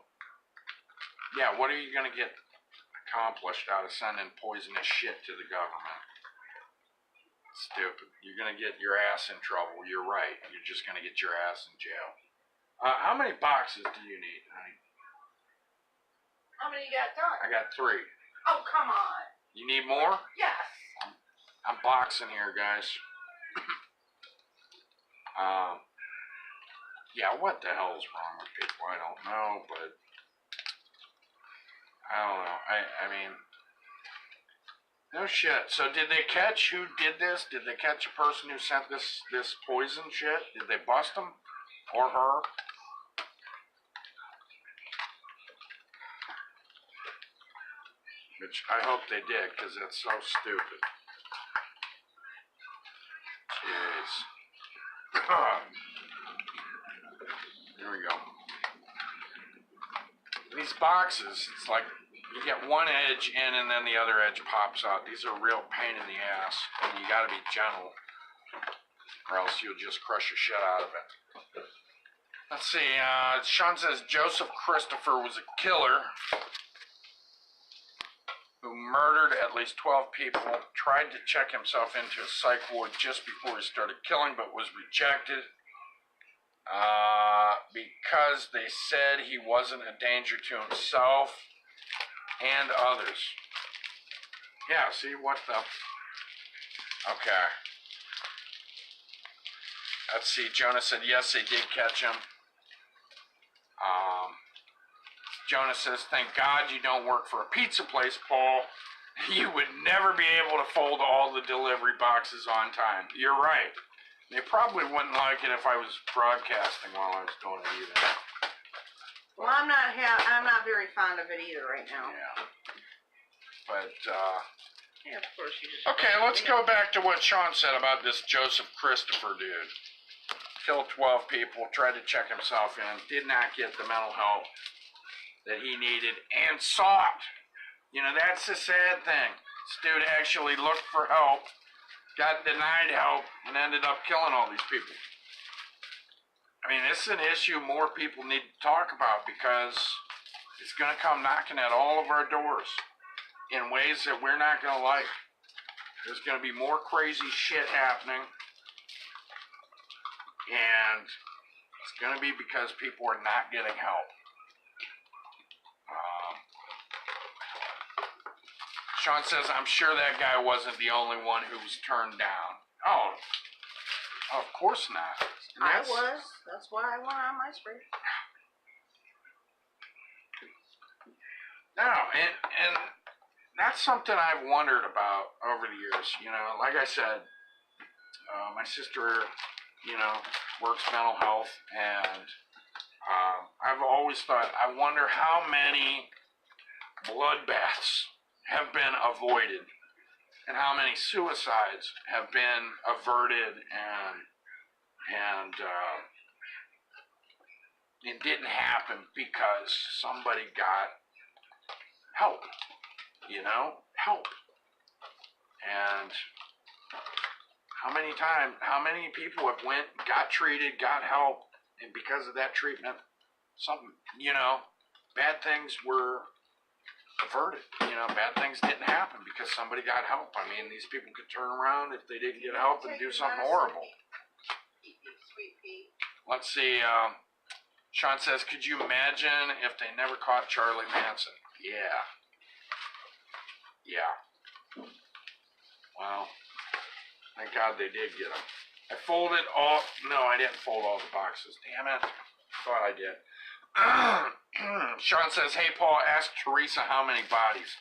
yeah, what are you going to get accomplished out of sending poisonous shit to the government? Stupid. You're going to get your ass in trouble. You're right. You're just going to get your ass in jail. How many boxes do you need, honey? How many you got done? I got 3. Oh, come on. You need more? Yes. I'm boxing here, guys. Yeah, what the hell is wrong with people? I don't know, but I don't know. I mean, no shit. So did they catch who did this? Did they catch a person who sent this poison shit? Did they bust him or her? Which I hope they did, because that's so stupid. Jeez. There we go. These boxes, it's like, you You get one edge in and then the other edge pops out. These are a real pain in the ass, and you gotta be gentle, or else you'll just crush the shit out of it. Let's see, Sean says Joseph Christopher was a killer who murdered at least 12 people, tried to check himself into a psych ward just before he started killing, but was rejected because they said he wasn't a danger to himself and others. Yeah, see what the... Okay. Let's see, Jonah said yes, they did catch him. Jonah says, thank God you don't work for a pizza place, Paul. You would never be able to fold all the delivery boxes on time. You're right. They probably wouldn't like it if I was broadcasting while I was doing it either. Well, I'm not very fond of it either right now. Yeah. But, yeah, of course you just... Okay, let's go back to what Sean said about this Joseph Christopher dude. Killed 12 people, tried to check himself in, did not get the mental help that he needed and sought. You know, that's the sad thing. This dude actually looked for help, got denied help, and ended up killing all these people. I mean, this is an issue more people need to talk about because it's going to come knocking at all of our doors in ways that we're not going to like. There's going to be more crazy shit happening, and it's going to be because people are not getting help. Sean says, I'm sure that guy wasn't the only one who was turned down. Oh, of course not. I was. That's why I went on my spree. No, and that's something I've wondered about over the years. You know, like I said, my sister, you know, works mental health, and I've always thought, I wonder how many bloodbaths have been avoided and how many suicides have been averted and it didn't happen because somebody got help, you know, help. And how many people have went, got treated, got help, and because of that treatment, something, you know, bad things were averted. You know, bad things didn't happen because somebody got help. I mean, these people could turn around if they didn't get help and do something horrible. Let's see, Sean says, could you imagine if they never caught Charlie Manson? Yeah. Yeah. Well, thank God they did get him. I folded all, no, I didn't fold all the boxes. Damn it. Thought I did. Sean says, hey, Paul, ask Teresa how many bodies.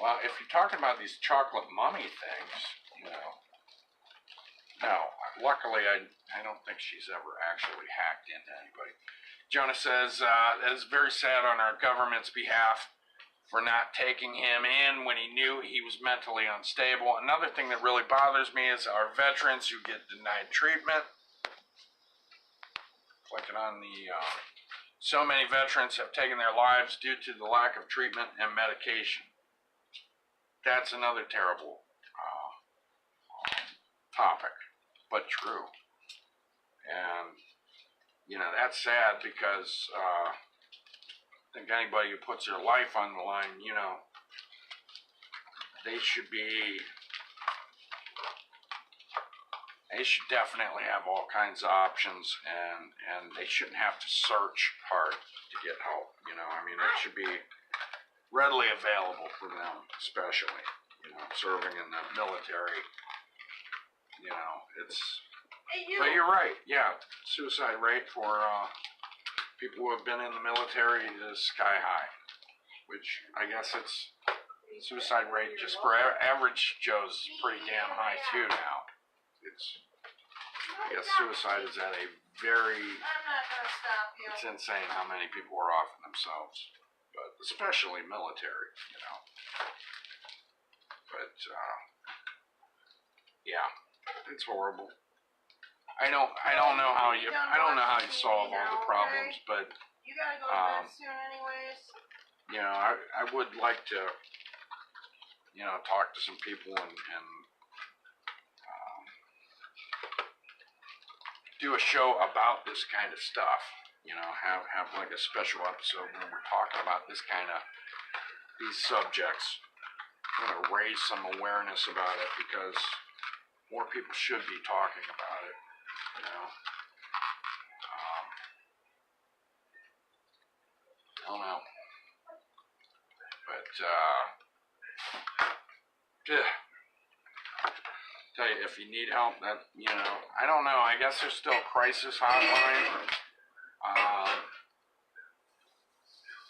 Well, if you're talking about these chocolate mummy things, you know, no. Luckily, I don't think she's ever actually hacked into anybody. Jonah says, that is very sad on our government's behalf for not taking him in when he knew he was mentally unstable. Another thing that really bothers me is our veterans who get denied treatment. Clicking on the, so many veterans have taken their lives due to the lack of treatment and medication. That's another terrible topic, but true. And, you know, that's sad because I think anybody who puts their life on the line, you know, they should definitely have all kinds of options, and they shouldn't have to search hard to get help. You know, I mean, it should be readily available for them, especially, you know, serving in the military. You know, it's, but you're right, yeah, suicide rate for people who have been in the military is sky high, which I guess it's, suicide rate just for average Joe's pretty damn high too now. I guess suicide is at a very, it's insane how many people are offing themselves, but especially military, you know. But, yeah, it's horrible. I don't know how you solve all the problems, but You gotta go to bed soon anyways. You know, I would like to, you know, talk to some people and do a show about this kind of stuff. You know, have like a special episode when we're talking about this kind of, these subjects. I'm going to raise some awareness about it because more people should be talking about it, you know. I don't know. But, tell you, if you need help, that, you know, I don't know. I guess there's still a crisis hotline.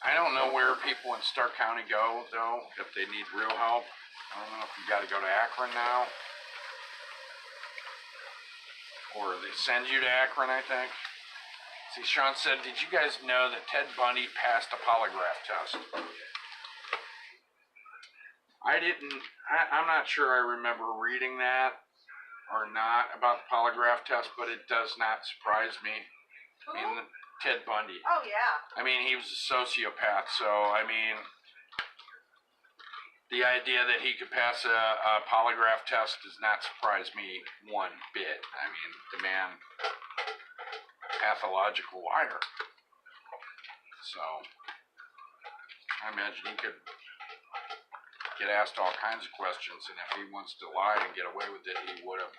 I don't know where people in Stark County go, though, if they need real help. I don't know if you got to go to Akron now. Or they send you to Akron, I think. See, Sean said, did you guys know that Ted Bundy passed a polygraph test? I'm not sure I remember reading that or not about the polygraph test, but it does not surprise me. Who? I mean, Ted Bundy. Oh, yeah. I mean, he was a sociopath, so, I mean, the idea that he could pass a polygraph test does not surprise me one bit. I mean, the man, pathological liar. So, I imagine he could get asked all kinds of questions, and if he wants to lie and get away with it, he would have.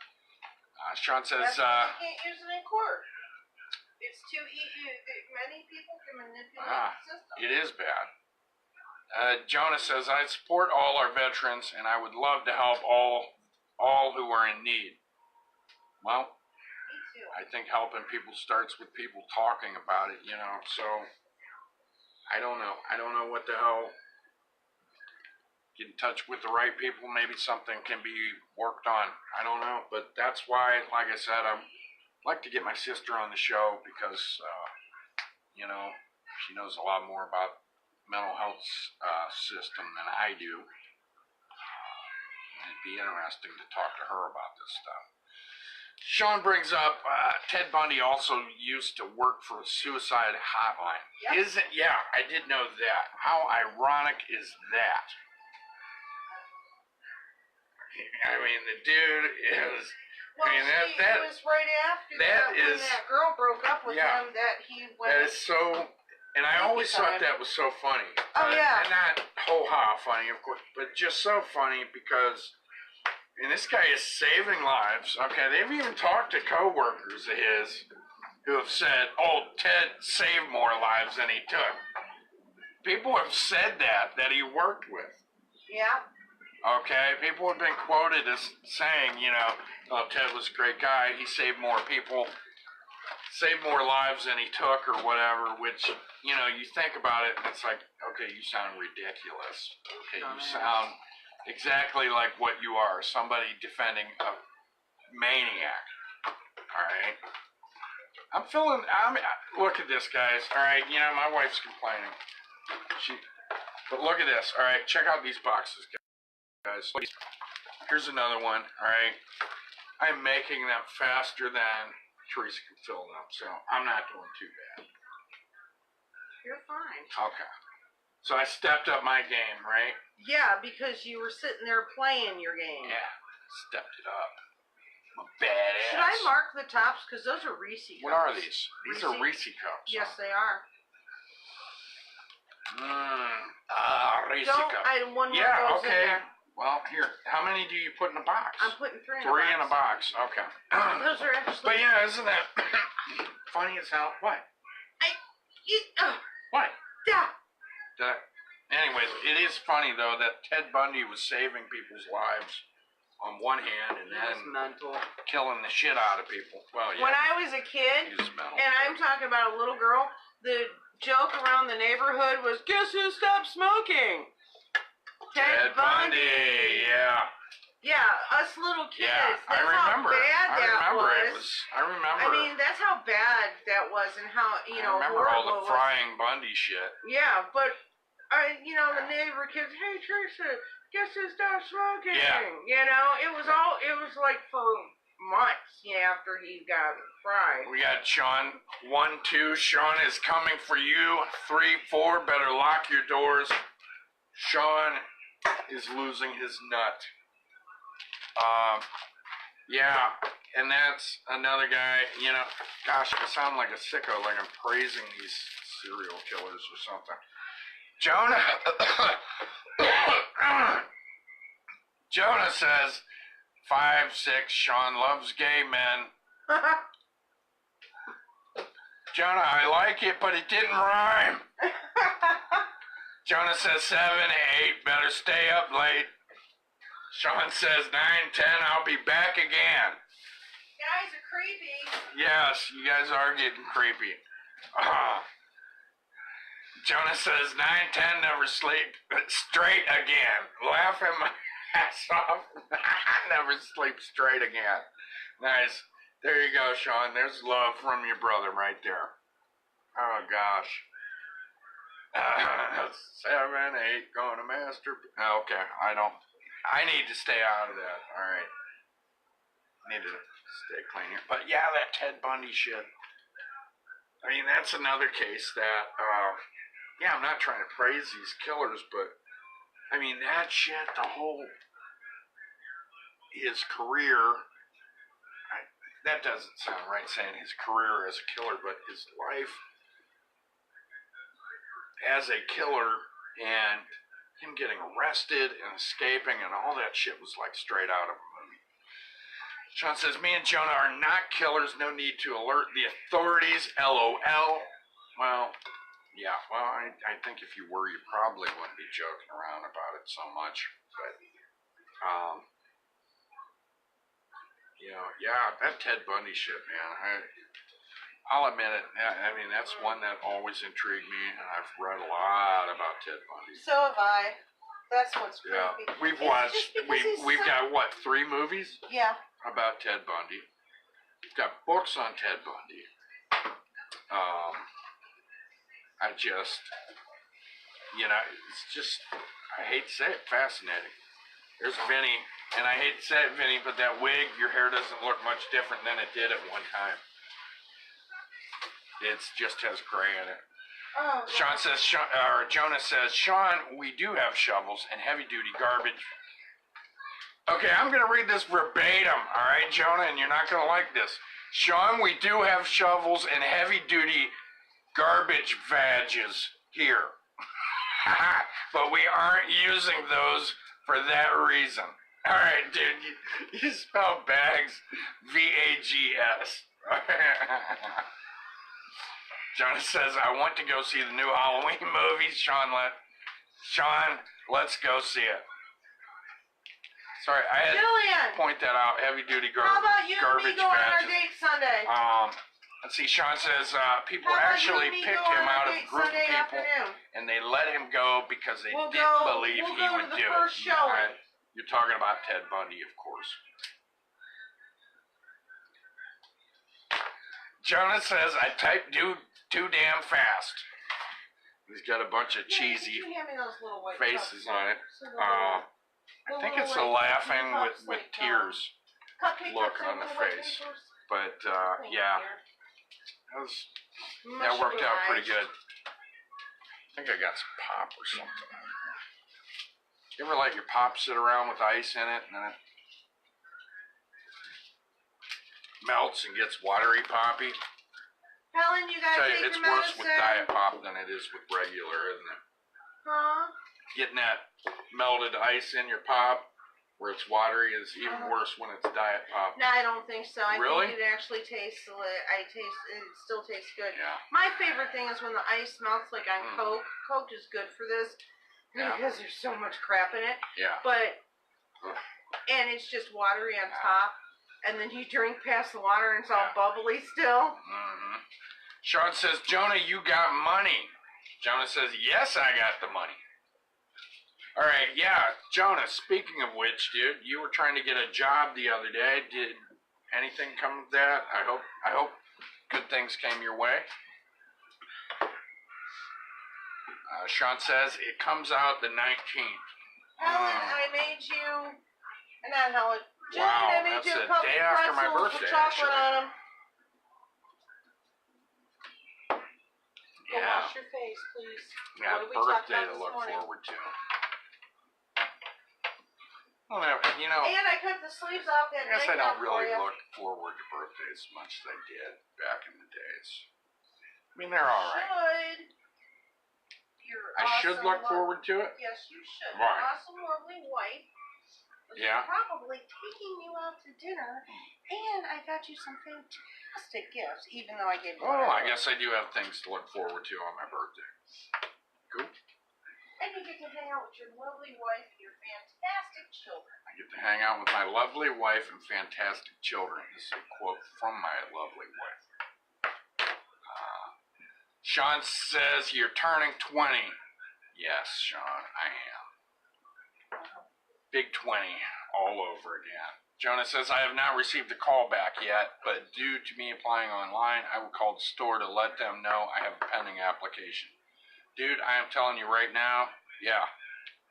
Sean says, That's why you can't use it in court. It's too easy. Many people can manipulate the system. It is bad. Jonah says, I support all our veterans, and I would love to help all who are in need. Well, Me too. I think helping people starts with people talking about it, you know, so I don't know. I don't know what the hell. Get in touch with the right people, maybe something can be worked on. I don't know, but that's why, like I said, I'd like to get my sister on the show because, you know, she knows a lot more about mental health system than I do. It'd be interesting to talk to her about this stuff. Sean brings up Ted Bundy also used to work for a suicide hotline. Yep. Yeah, I did know that. How ironic is that? I mean, the dude is. Well, I mean, it was right after that when that girl broke up with him that he went. That is so. And I always thought that was so funny. Oh, yeah. And not ho-ha funny, of course, but just so funny because. And this guy is saving lives. Okay, they've even talked to co-workers of his who have said, "Oh, Ted saved more lives than he took." People have said that he worked with. Yeah. Okay, people have been quoted as saying, you know, "Oh, Ted was a great guy. He saved more people, saved more lives than he took," or whatever. Which, you know, you think about it, and it's like, okay, you sound ridiculous. Okay, you sound exactly like what you are, somebody defending a maniac. All right. Look at this, guys. All right, you know, my wife's complaining. But look at this. All right, check out these boxes, guys. Here's another one. All right. I'm making them faster than Teresa can fill them, so I'm not doing too bad. You're fine. Okay. So I stepped up my game, right? Yeah, because you were sitting there playing your game. Yeah, stepped it up. I'm a badass. Should I mark the tops? Because those are Reese cups. What are these? These are Reese cups. Yes, they are. Reese cups. One more goes in there. Well, here. How many do you put in a box? I'm putting three in a box. Okay. Those are actually. But yeah, isn't that funny as hell? What? What? Yeah. Anyways, it is funny though that Ted Bundy was saving people's lives on one hand and then killing the shit out of people. Well, yeah. When I was a kid, and I'm talking about a little girl, the joke around the neighborhood was, "Guess who stopped smoking?" Ted Bundy. Yeah. Yeah, us little kids. Yeah, that's I remember. How bad I remember that it was. I remember. I mean, that's how bad that was, and how I remember all the horrible frying Bundy shit. Yeah, but the neighbor kids. Hey, Teresa, guess who stopped smoking? Yeah. You know, it was like for months. Yeah, after he got fried. We got Sean 1, 2. Sean is coming for you. 3, 4. Better lock your doors. Sean is losing his nut. Yeah, and that's another guy. You know, gosh, I sound like a sicko, like I'm praising these serial killers or something. Jonah. Jonah says 5, 6. Sean loves gay men. Jonah, I like it, but it didn't rhyme. Jonah says 7, 8. Better stay up late. Sean says 9, 10. I'll be back again. Guys are creepy. Yes, you guys are getting creepy. Jonah says 9, 10. Never sleep straight again. Laughing my ass off. Never sleep straight again. Nice. There you go, Sean. There's love from your brother right there. Oh, gosh. 7, 8. Going to master. Okay, I need to stay out of that. All right. Need to stay clean here. But yeah, that Ted Bundy shit. I mean, that's another case that, yeah, I'm not trying to praise these killers, but I mean, that shit, the whole, his career, that doesn't sound right saying his career as a killer, but his life as a killer and him getting arrested and escaping and all that shit was like straight out of a movie. Sean says, me and Jonah are not killers. No need to alert the authorities. LOL. Well, yeah. Well, I think if you were, you probably wouldn't be joking around about it so much. But, you know, yeah, that Ted Bundy shit, man. I'll admit it. I mean, that's one that always intrigued me, and I've read a lot about Ted Bundy. So have I. That's what's creepy. Yeah, we've watched. We've got what, 3 movies? Yeah. About Ted Bundy. We've got books on Ted Bundy. I just, you know, it's just, I hate to say it, fascinating. There's Vinny, and I hate to say it, Vinny, but that wig, your hair doesn't look much different than it did at one time. It just has gray in it. Oh, Sean says, Jonah says, Sean, we do have shovels and heavy-duty garbage. Okay, I'm going to read this verbatim, all right, Jonah, and you're not going to like this. Sean, we do have shovels and heavy-duty garbage badges here. But we aren't using those for that reason. All right, dude, you spell bags V-A-G-S. Jonah says, I want to go see the new Halloween movie. Sean, let's go see it. Sorry, I had Jillian, to point that out. Heavy-duty how about you and garbage me go on our badges. date Sunday? Let's see, Sean says people How about actually you and me picked go on him our out of a date group of Sunday people, afternoon? and they let him go because they We'll didn't go- believe we'll he go to would the do first it. showing. You're talking about Ted Bundy, of course. Jonah says I typed too damn fast. He's got a bunch of cheesy Can you hand me those little white faces cups? on it. So the little- I think little it's a white laughing cups, with like, tears cupcake look cups on and the little white face. papers. But Thank yeah, you. that Much worked out obliged. pretty good. I think I got some pop or something. You ever let your pop sit around with ice in it and then it melts and gets watery poppy? Helen, you guys Tell take you, it's your worse medicine? with Diet Pop than it is with regular, isn't it? Huh? Getting that melted ice in your pop where it's watery is even worse when it's Diet Pop. No, I don't think so. I Really? think it actually tastes. It still tastes good. Yeah. My favorite thing is when the ice melts like on Coke. Coke is good for this Yeah. because there's so much crap in it. Yeah. But and it's just watery on top, and then you drink past the water and it's all bubbly still. Mm-hmm. Sean says, Jonah, you got money. Jonah says, yes, I got the money. All right, yeah, Jonah, speaking of which, dude, you were trying to get a job the other day. Did anything come of that? I hope good things came your way. Sean says, it comes out the 19th. Helen, I made you, and not Helen, June, Wow, I made that's you a the couple day after my pretzels birthday, with chocolate actually. on them. Go Yeah. wash your face, please. Yeah, What did we talk birthday about to this look morning? forward to. Well, you know, And I cut the sleeves off that I guess I nightgown don't really for you. look forward to birthdays as much as I did back in the days. I mean, they're all right. Should. Your I should awesome look forward to it. Yes, you should. Right. Your awesome, lovely wife was Yeah. probably taking you out to dinner, and I got you some fantastic gifts, even though I gave you. Oh, I guess I do have things to look forward to on my birthday. Cool. And you get to hang out with your lovely wife and your fantastic children. I get to hang out with my lovely wife and fantastic children. This is a quote from my lovely wife. Sean says, you're turning 20. Yes, Sean, I am. Big 20 all over again. Jonah says, I have not received a call back yet, but due to me applying online, I will call the store to let them know I have a pending application. Dude, I am telling you right now, yeah,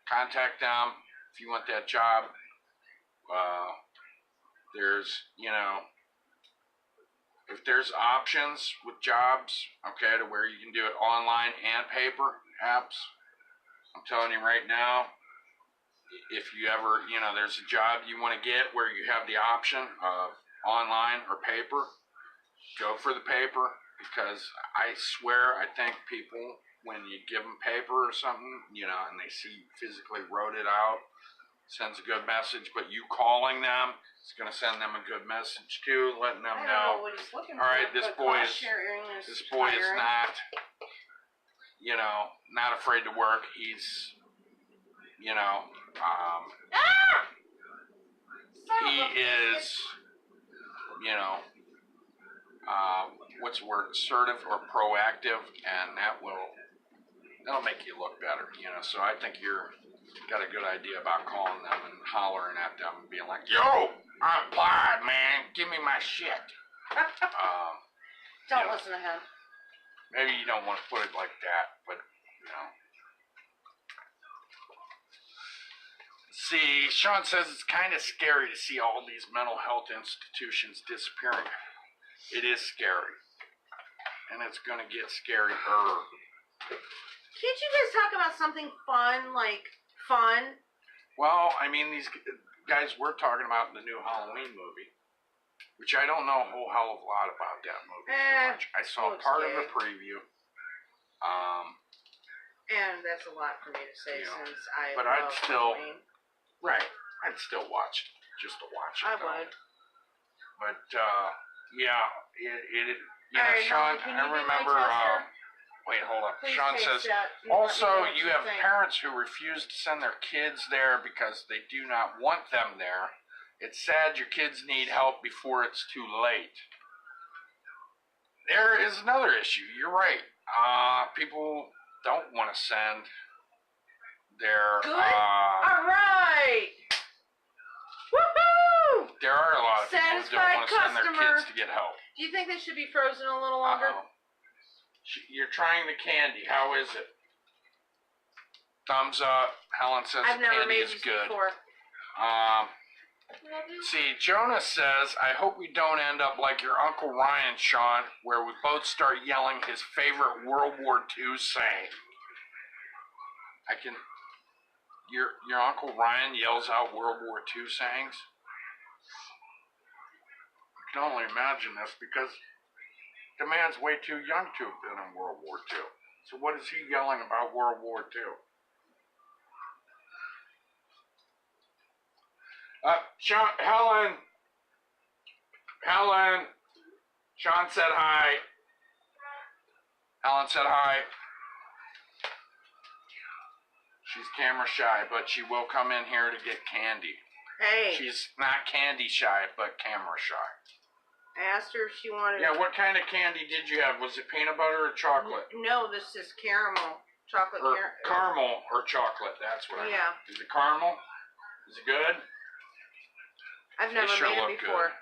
contact them if you want that job. There's, you know, if there's options with jobs, okay, to where you can do it online and paper apps, I'm telling you right now, if you ever, you know, there's a job you want to get where you have the option of online or paper, go for the paper, because I swear, I think people, when you give them paper or something, you know, and they see you physically wrote it out, sends a good message, but you calling them, it's going to send them a good message too, letting them I don't know, know what he's looking all right, for, this but boy cost sharing is this boy is tiring. not, you know, not afraid to work. He's, you know, he is, you know, what's the word, assertive or proactive, and that'll make you look better, you know. So I think you're got a good idea about calling them and hollering at them and being like, yo, I'm applied, man, give me my shit. Don't you know, listen to him. maybe you don't want to put it like that, but, you know. See, Sean says it's kind of scary to see all these mental health institutions disappearing. It is scary. And it's going to get scarier. Can't you guys talk about something fun, like fun? Well, I mean, these guys we're talking about the new Halloween movie, which I don't know a whole hell of a lot about that movie too much. I saw part of the preview. And that's a lot for me to say, you know, since I but love I'd still, Halloween. right, I'd still watch it, just to watch it. I though. would. But, yeah, it you know, Alright, Sean, Holly, can I you be my remember, tester? wait, hold on. Please Sean taste says, that. also, Let me know what you have think. parents who refuse to send their kids there because they do not want them there. It's sad your kids need help before it's too late. There is another issue. You're right. People don't want to send their... Good? Alright! Woohoo! There are a lot of people who don't Satisfied want to send their customer. kids to get help. Do you think they should be frozen a little longer? Uh-oh. You're trying the candy. How is it? Thumbs up. Helen says I've never candy made is these good. before. See, Jonah says, I hope we don't end up like your Uncle Ryan, Sean, where we both start yelling his favorite World War II saying. Your Uncle Ryan yells out World War II sayings? I can only imagine this because the man's way too young to have been in World War II. So what is he yelling about World War II? Sean, Helen, Sean said hi. Helen said hi. She's camera shy, but she will come in here to get candy. Hey, She's not candy shy, but camera shy. I asked her if she wanted. Yeah, what kind of candy did you have? Was it peanut butter or chocolate? No, this is caramel. Chocolate Or caramel. caramel or chocolate, that's what I Yeah. meant. Is it caramel? Is it good? I've They never sure made look it before. good.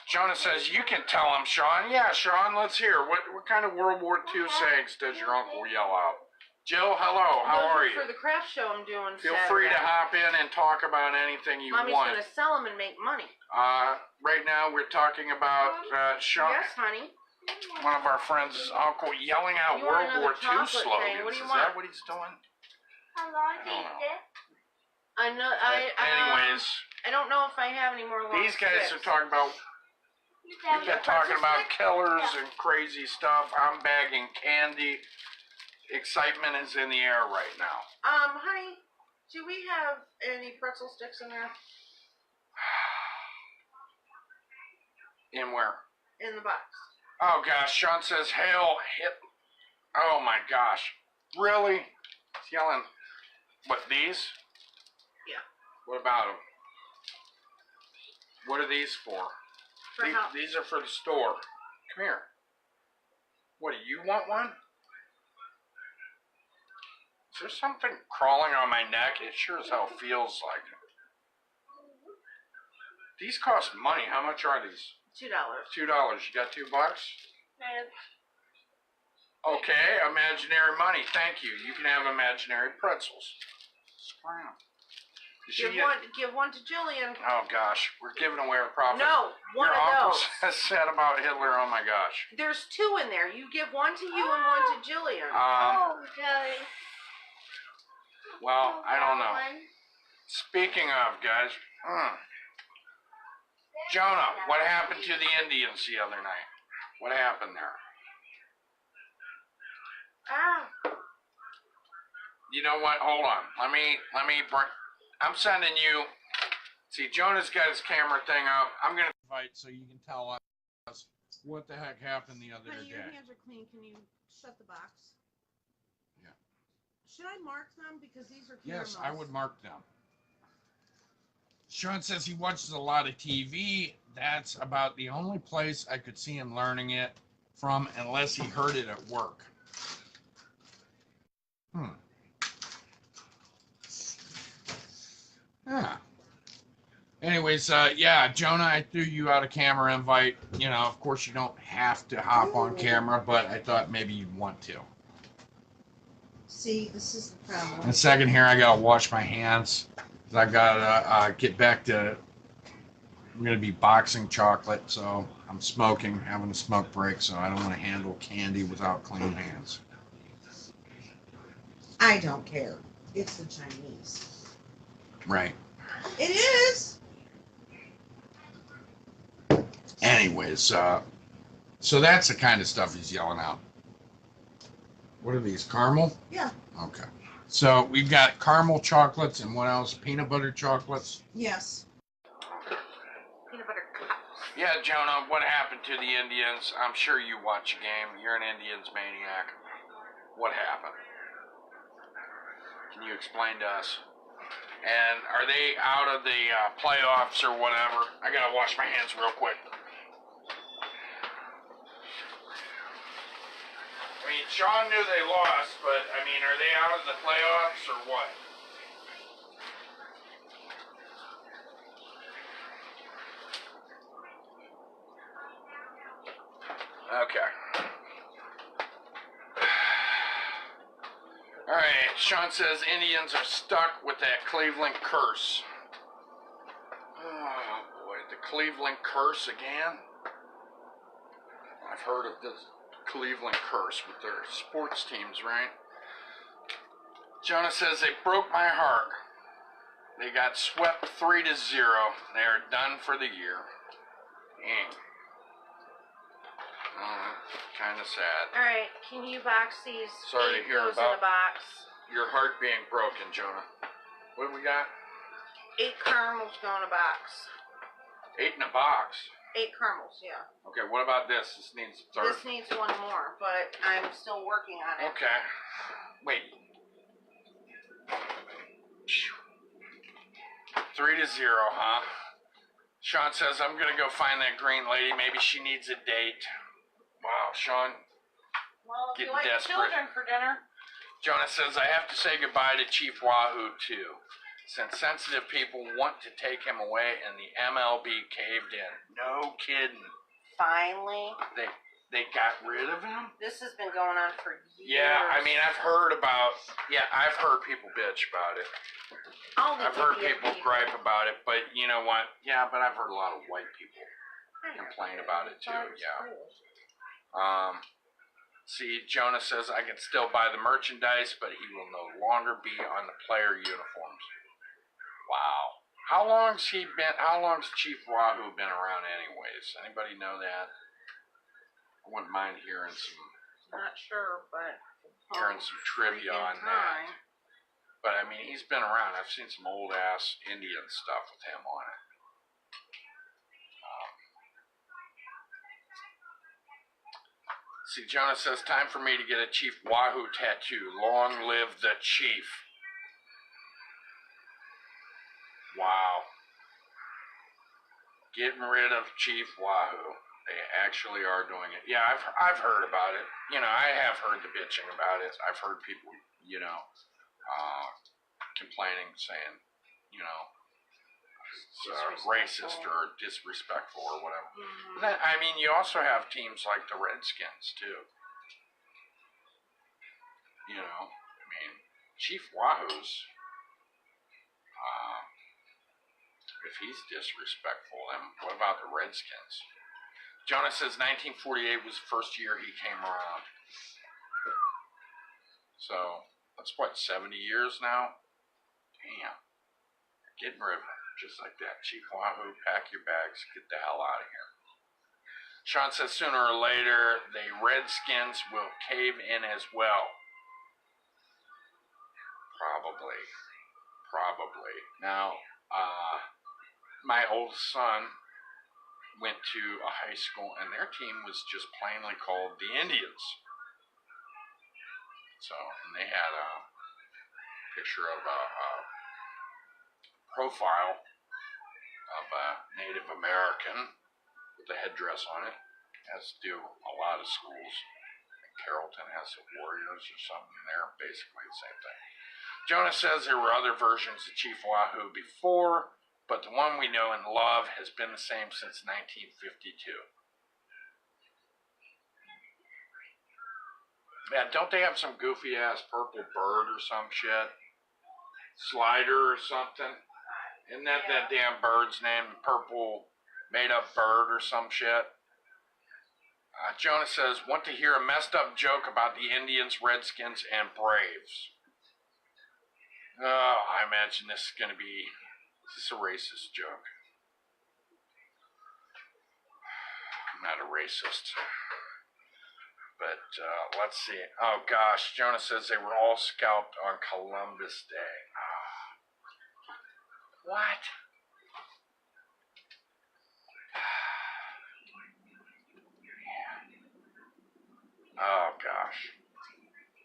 Jonah says, you can tell him, Sean. Yeah, Sean, let's hear. What kind of World War II sayings does your uncle yell out? Jill, hello. How Those are you? For the craft show I'm doing Feel Saturday. free to hop in and talk about anything you Mommy's want. gonna sell them and make money. Right now we're talking about Sean. Yes, honey. One of our friends' uncle yelling out You want World War another II chocolate slogans. thing? What do you Is want? that what he's doing? How long I don't know. I know. Anyways, I don't know if I have any more long these guys sticks. are talking about. We've been talking about killers and crazy stuff. I'm bagging candy. Excitement is in the air right now. Honey, do we have any pretzel sticks in there? In where? In the box. Oh gosh, Sean says, "Hail hit." Oh my gosh, really? He's yelling. What, these? Yeah. What about them? What are these for? For how? These are for the store. Come here. What, do you want one? Is there something crawling on my neck? It sure as hell feels like it. These cost money. How much are these? $2. $2. You got $2? Okay, imaginary money. Thank you. You can have imaginary pretzels. Scram. Give one to Jillian. Oh gosh, we're giving away our profit. No, one Your of uncle those. said about Hitler. Oh my gosh. There's 2 in there. You give one to you and one to Jillian. Oh, Joey. Well, I don't know. Speaking of, guys, Jonah, what happened to the Indians the other night? What happened there? You know what? Hold on. Let me bring. I'm sending you. See, Jonah's got his camera thing up. I'm gonna invite so you can tell us what the heck happened the other Honey, day. your hands are clean. Can you shut the box? Yeah. Should I mark them because these are caramels? Yes, I would mark them. Sean says he watches a lot of TV. That's about the only place I could see him learning it from, unless he heard it at work. Yeah. Anyways, yeah, Jonah, I threw you out a camera invite. You know, of course, you don't have to hop on camera, but I thought maybe you'd want to. See, this is the problem. In a second here, I gotta wash my hands. I gotta get back to. I'm gonna be boxing chocolate, so I'm smoking, having a smoke break, so I don't want to handle candy without clean hands. I don't care. It's the Chinese. Right. It is. Anyways, so that's the kind of stuff he's yelling out. What are these? Caramel? Yeah. Okay. So we've got caramel chocolates and what else? Peanut butter chocolates? Yes. Peanut butter cups. Yeah, Jonah, what happened to the Indians? I'm sure you watch a game. You're an Indians maniac. What happened? Can you explain to us? And are they out of the playoffs or whatever? I gotta wash my hands real quick. I mean, Sean knew they lost, but I mean, are they out of the playoffs or what? Okay. All right, Sean says Indians are stuck with that Cleveland curse. Oh boy, the Cleveland curse again? I've heard of this Cleveland curse with their sports teams, right? Jonah says they broke my heart. They got swept 3-0. They are done for the year. Dang. Kind of sad. All right, can you box these? Sorry to hear those about in a box. your heart being broken, Jonah. What do we got? 8 caramels go in a box. 8 in a box. 8 caramels, yeah. Okay, what about this? This needs a third. This needs one more, but I'm still working on it. Okay. Wait. 3-0, huh? Sean says, I'm gonna go find that green lady. Maybe she needs a date. Wow, Sean. Well, if Getting you like desperate. children for dinner. Jonah says, I have to say goodbye to Chief Wahoo, too. Since sensitive people want to take him away and the MLB caved in. No kidding. Finally. they got rid of him? This has been going on for years. Yeah, I mean, I've heard people bitch about it. I've heard people gripe about it, but you know what? Yeah, but I've heard a lot of white people complain about it too, yeah. See, Jonah says, I can still buy the merchandise, but he will no longer be on the player uniforms. Wow. How long's Chief Wahoo been around anyways? Anybody know that? I wouldn't mind hearing some Not sure, but trivia on that. But I mean, he's been around. I've seen some old ass Indian stuff with him on it. See, Jonah says, time for me to get a Chief Wahoo tattoo. Long live the Chief. Wow. Getting rid of Chief Wahoo. They actually are doing it. Yeah, I've heard about it. You know, I have heard the bitching about it. I've heard people, you know, complaining, saying, you know, it's racist or disrespectful or whatever. Mm-hmm. Then, I mean, you also have teams like the Redskins, too. You know, I mean, Chief Wahoo's, if he's disrespectful, then what about the Redskins? Jonah says 1948 was the first year he came around. So, that's what, 70 years now? Damn. Getting rid of him, just like that. Chief Wahoo, pack your bags, get the hell out of here. Sean says sooner or later, the Redskins will cave in as well. Probably. Now, my oldest son went to a high school, and their team was just plainly called the Indians. So, and they had a picture of a profile of a Native American with a headdress on it, as do a lot of schools. Carrollton has the Warriors or something there, basically the same thing. Jonah says there were other versions of Chief Wahoo before, but the one we know and love has been the same since 1952. Yeah, don't they have some goofy ass purple bird or some shit? Slider or something? Isn't that that damn bird's name? Purple made up bird or some shit? Jonah says, want to hear a messed up joke about the Indians, Redskins, and Braves. Oh, I imagine this is going to be... Is this a racist joke? I'm not a racist. But, let's see. Oh, gosh. Jonah says they were all scalped on Columbus Day. What? Oh, gosh.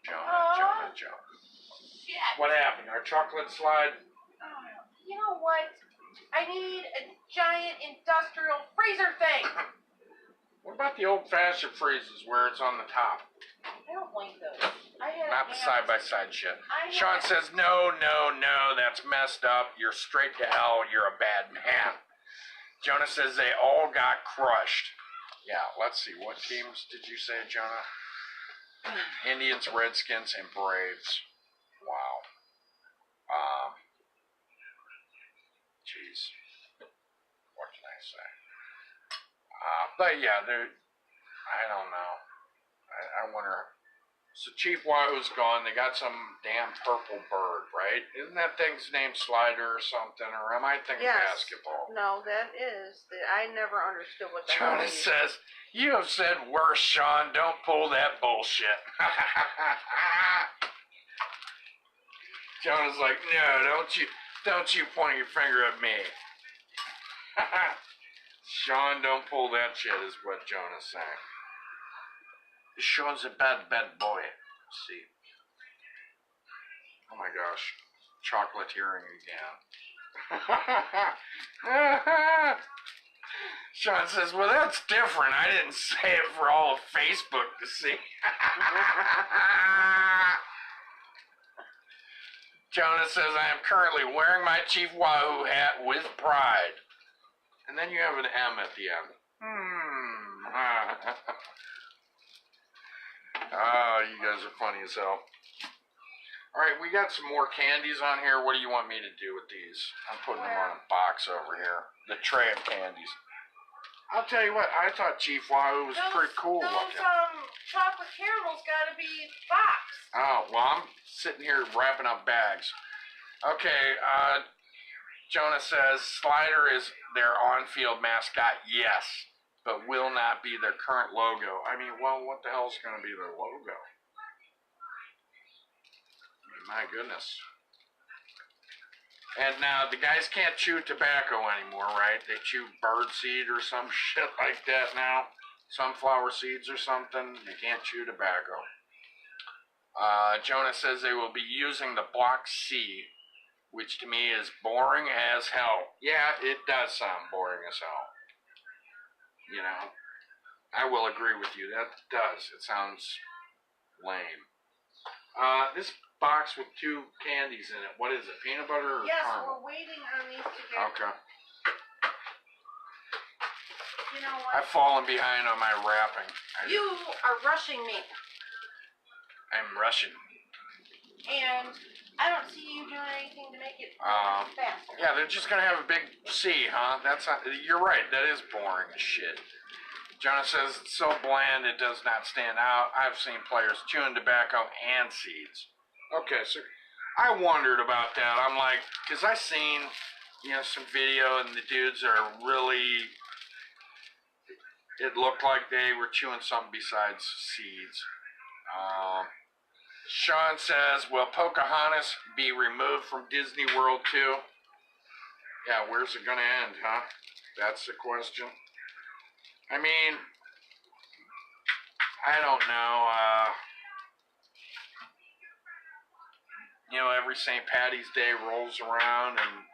Jonah. Shit. What happened? Our chocolate slide? You know what? I need a giant industrial freezer thing. What about the old-fashioned freezers where it's on the top? I don't like those. Not the side-by-side shit. Sean says, no, that's messed up. You're straight to hell. You're a bad man. Jonah says they all got crushed. Yeah, let's see. What teams did you say, Jonah? Indians, Redskins, and Braves. Wow. Jeez. What can I say? But yeah, I don't know. I wonder. So Chief Wahoo's gone. They got some damn purple bird, right? Isn't that thing's named Slider or something? Or am I thinking basketball? No, that is. I never understood what that Jonah says, you have said worse, Sean. Don't pull that bullshit. Jonah's like, no, don't you point your finger at me. Sean, don't pull that shit, is what Jonah's saying. Sean's a bad boy. See. Oh my gosh. Chocolate-earing again. Sean says, well, that's different. I didn't say it for all of Facebook to see. Jonah says, I am currently wearing my Chief Wahoo hat with pride. And then you have an M at the end. Oh, you guys are funny as hell. Alright, we got some more candies on here. What do you want me to do with these? I'm putting them on a box over here. The tray of candies. I'll tell you what, I thought Chief Wahoo was pretty cool looking. Chocolate caramels gotta be boxed. Oh, well, I'm sitting here wrapping up bags. Okay, Jonah says Slider is their on-field mascot. Yes, but will not be their current logo. I mean, well, what the hell is going to be their logo? My goodness. And now the guys can't chew tobacco anymore, right? They chew bird seed or some shit like that now. Sunflower seeds or something. They can't chew tobacco. Jonah says they will be using the Block C, which to me is boring as hell. Yeah, it does sound boring as hell. You know, I will agree with you. That does. It sounds lame. This box with 2 candies in it. What is it? Peanut butter or yes, caramel? we're waiting on these to get. Okay. You know what? I've fallen behind on my wrapping. You are rushing me, I'm rushing. and I don't see you doing anything to make it faster. Yeah, they're just gonna have a big C, huh? That's not, you're right. That is boring as shit. Jonah says it's so bland it does not stand out. I've seen players chewing tobacco and seeds. Okay, so I wondered about that. I'm like, because I seen, some video and the dudes are really, it looked like they were chewing something besides seeds. Sean says, will Pocahontas be removed from Disney World too? Yeah, where's it gonna end, huh? That's the question. I mean, I don't know. Every St. Patty's Day rolls around and,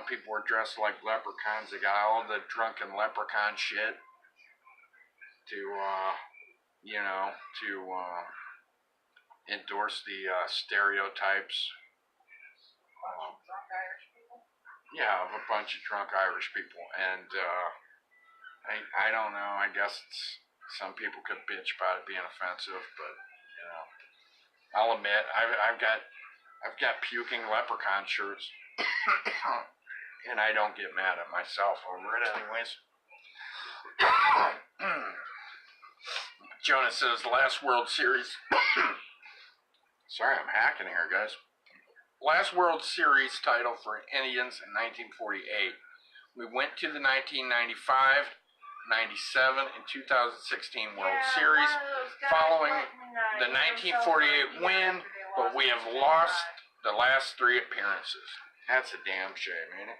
people are dressed like leprechauns. They got all the drunken leprechaun shit to endorse the stereotypes. Drunk Irish people. Yeah, of a bunch of drunk Irish people. And, I don't know. I guess some people could bitch about it being offensive, but I'll admit I've got puking leprechaun shirts, and I don't get mad at myself over it, anyways. Jonah says last World Series. Sorry, I'm hacking here, guys. Last World Series title for Indians in 1948. We went to the 1995. 97 and 2016 World Series following the 1948 win, but we have lost the last 3 appearances. That's a damn shame, ain't it?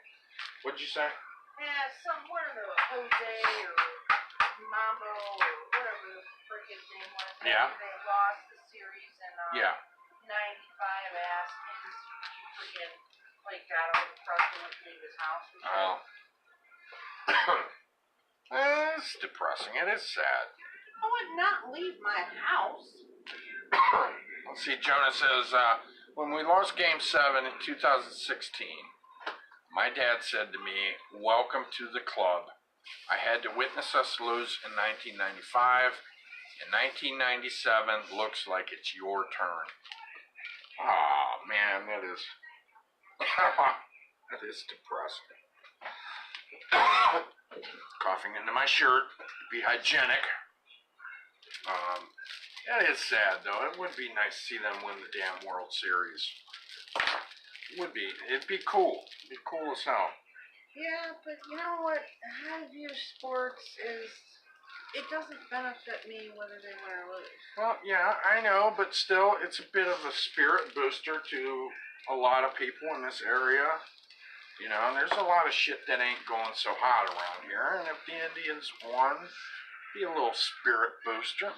What'd you say? Yeah, one of the Jose or Mambo or whatever the frick his name was. Yeah. They lost the series in 95 ass and freaking got all depressed and went to leave his house. Oh. It's depressing. It is sad. I would not leave my house. Let's see, Jonah says, when we lost Game 7 in 2016, my dad said to me, welcome to the club. I had to witness us lose in 1995. In 1997, looks like it's your turn. Oh, man, that is... that is depressing. Coughing into my shirt. Be hygienic. That is sad, though. It would be nice to see them win the damn World Series. It would be. It'd be cool. It'd be cool as hell. Yeah, but you know what? How I view sports is it doesn't benefit me whether they win or lose. Well, yeah, I know, but still, it's a bit of a spirit booster to a lot of people in this area. And there's a lot of shit that ain't going so hot around here. And if the Indians won, be a little spirit booster.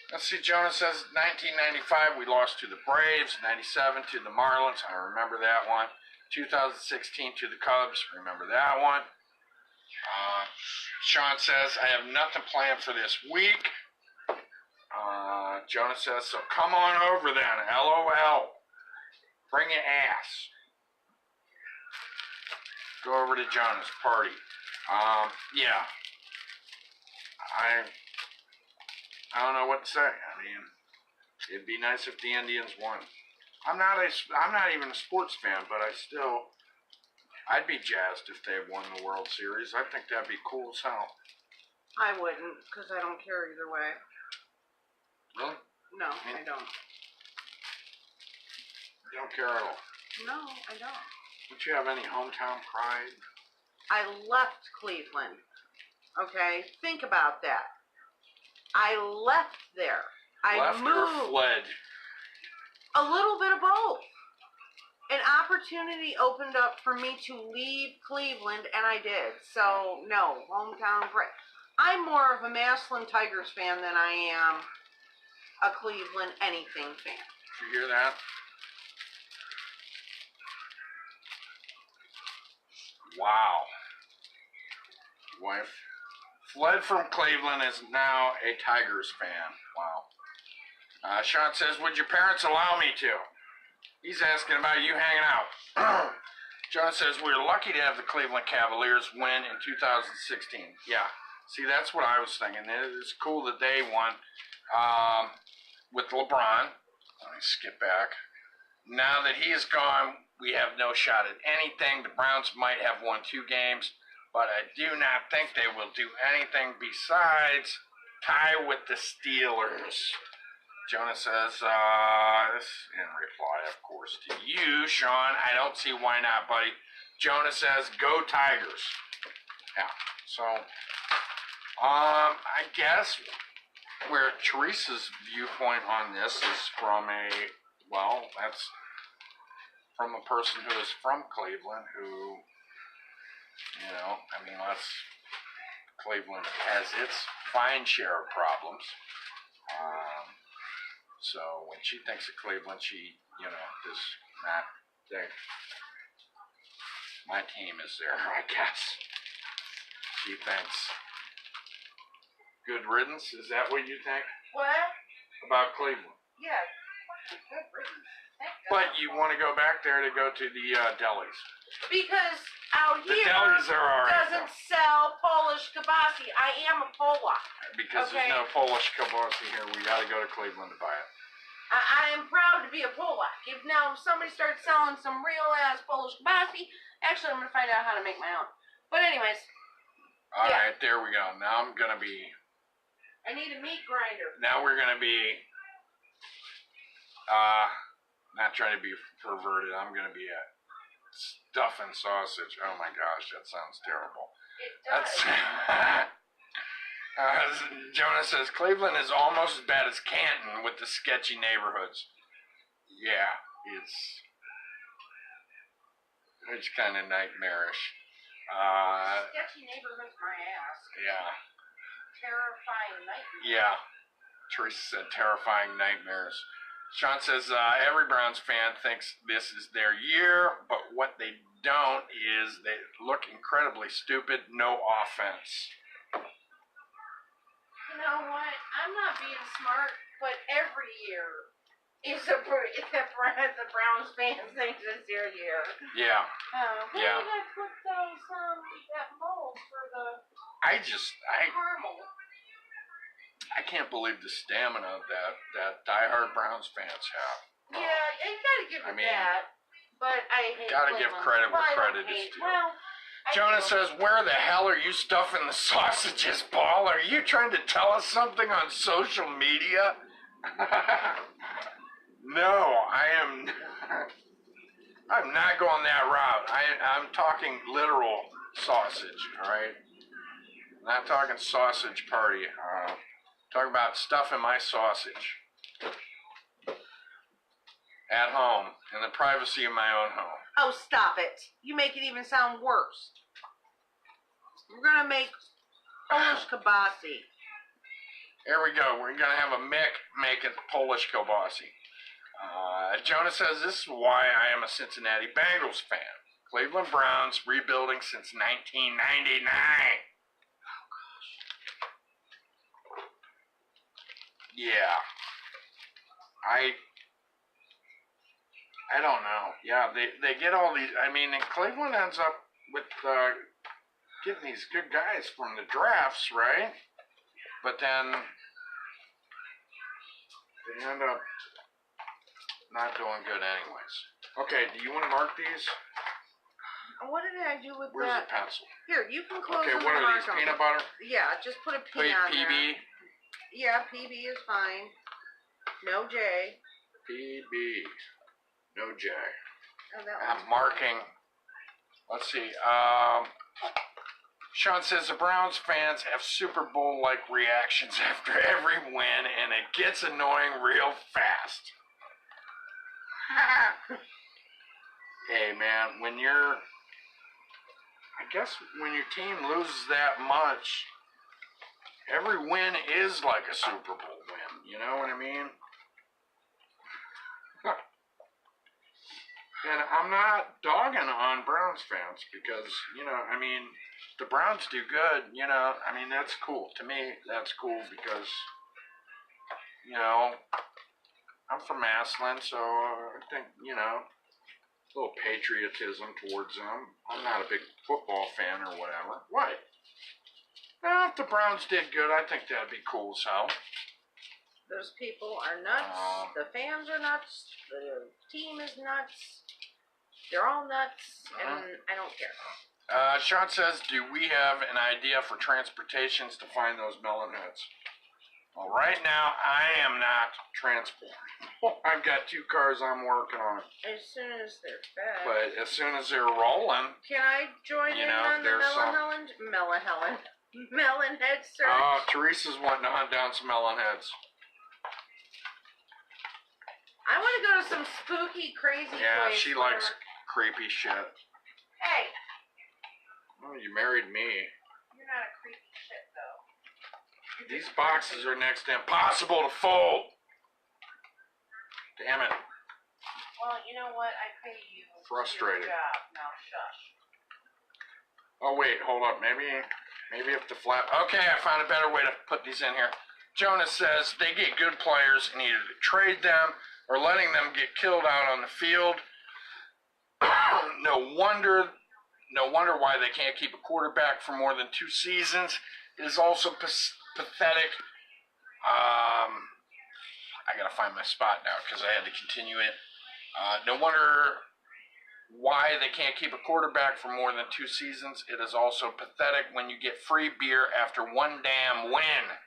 Let's see, Jonah says 1995 we lost to the Braves, 97 to the Marlins, I remember that one. 2016 to the Cubs, remember that one. Sean says I have nothing planned for this week. Jonah says, so come on over then, LOL. Bring your ass. Go over to Jonah's party. Yeah. I don't know what to say. I mean, it'd be nice if the Indians won. I'm not even a sports fan, but I'd be jazzed if they won the World Series. I think that'd be cool as hell. I wouldn't, because I don't care either way. Really? No, I don't. You don't care at all? No, I don't. Don't you have any hometown pride? I left Cleveland. Okay? Think about that. I left there. I Left moved. or fled? A little bit of both. An opportunity opened up for me to leave Cleveland, and I did. So, no, hometown pride. I'm more of a Massillon Tigers fan than I am a Cleveland anything fan. Did you hear that? Wow. Wife fled from Cleveland, is now a Tigers fan. Wow. Sean says, would your parents allow me to? He's asking about you hanging out. John says, we're lucky to have the Cleveland Cavaliers win in 2016. Yeah. See, that's what I was thinking. It's cool that they won with LeBron. Let me skip back. Now that he is gone, we have no shot at anything. The Browns might have won 2 games, but I do not think they will do anything besides tie with the Steelers. Jonah says, this in reply, of course, to you, Sean. I don't see why not, buddy. Jonah says, go Tigers. Yeah, so, I guess where Teresa's viewpoint on this is from that's from a person who is from Cleveland who, Cleveland has its fine share of problems. So when she thinks of Cleveland, she, does not think my team is there, I guess. She thinks good riddance. Is that what you think What? about Cleveland? Yeah. Good riddance. Thank God. But you want to go back there to go to the delis. Because out The here delis are alright. doesn't sell Polish kibasi. I am a Polak. Because Okay. there's no Polish kielbasa here. We got to go to Cleveland to buy it. I am proud to be a Polak. If somebody starts selling some real ass Polish kibasi, actually I'm gonna find out how to make my own. But anyways, All Yeah. right, there we go. Now I'm gonna be. I need a meat grinder. Now we're gonna be. Not trying to be perverted. I'm gonna be a stuff and sausage. Oh my gosh, that sounds terrible. It does. That's. Jonah says Cleveland is almost as bad as Canton with the sketchy neighborhoods. Yeah, it's kind of nightmarish. Sketchy neighborhood's my ass. Yeah, Terrifying nightmare. yeah. Teresa said terrifying nightmares. Sean says every Browns fan thinks this is their year, but what they don't is they look incredibly stupid. No offense. You know what? I'm not being smart, but every year is the Browns fans think it's their year. Yeah. Where Yeah. did I put those that mold for the caramel? I can't believe the stamina that diehard Browns fans have. Yeah, you gotta give it that. But I hate Gotta give Cleveland. credit where Well, I don't credit is hate- due. Well, I Jonah do. says, where the hell are you stuffing the sausages, Paul? Are you trying to tell us something on social media? No, I'm not going that route. I'm talking literal sausage, all right? I'm not talking sausage party. Talking about stuffing my sausage at home in the privacy of my own home. Oh, stop it. You make it even sound worse. We're gonna make Polish kibasi. Here we go. We're going to have a Mick making Polish kielbasa. Jonah says, this is why I am a Cincinnati Bengals fan. Cleveland Browns rebuilding since 1999. Oh, gosh. Yeah. I don't know. Yeah, they get all these. I mean, and Cleveland ends up with getting these good guys from the drafts, right? But then they end up not doing good anyways. Okay, do you want to mark these? What did I do with Where's that? the pencil? Here, you can close Okay, them what and are mark these, them. peanut butter? Yeah, just put a P on there. PB? Yeah, PB is fine. No J. PB. No J. Oh, that I'm one's marking. Let's see. Sean says the Browns fans have Super Bowl-like reactions after every win, and it gets annoying real fast. Hey, man, when your team loses that much, every win is like a Super Bowl win. You know what I mean? And I'm not dogging on Browns fans because, the Browns do good, that's cool. To me, that's cool because, I'm from Massillon, so I think, a little patriotism towards them. I'm not a big football fan or whatever. What? Now, if the Browns did good, I think that'd be cool as hell. Those people are nuts. The fans are nuts. The team is nuts. They're all nuts, and I don't care. Sean says, do we have an idea for transportations to find those melon heads? Well, right now, I am not transporting. I've got 2 cars I'm working on. As soon as they're fed. But as soon as they're rolling... Can I join in on the melon head search? Oh, Teresa's wanting to hunt down some melon heads. I want to go to some spooky, crazy Yeah, place she likes creepy shit. Hey! Oh, you married me. You're not a creepy shit, though. These boxes are next to impossible to fold. Damn it. Well, you know what? I pay you. Frustrated. To do your job. Now shush. Oh, wait, hold up. Maybe if the flap... Okay, I found a better way to put these in here. Jonas says they get good players and either trade them or letting them get killed out on the field. No wonder why they can't keep a quarterback for more than 2 seasons. It is also pathetic. I gotta find my spot now because I had to continue it. No wonder why they can't keep a quarterback for more than 2 seasons. It is also pathetic when you get free beer after 1 damn win.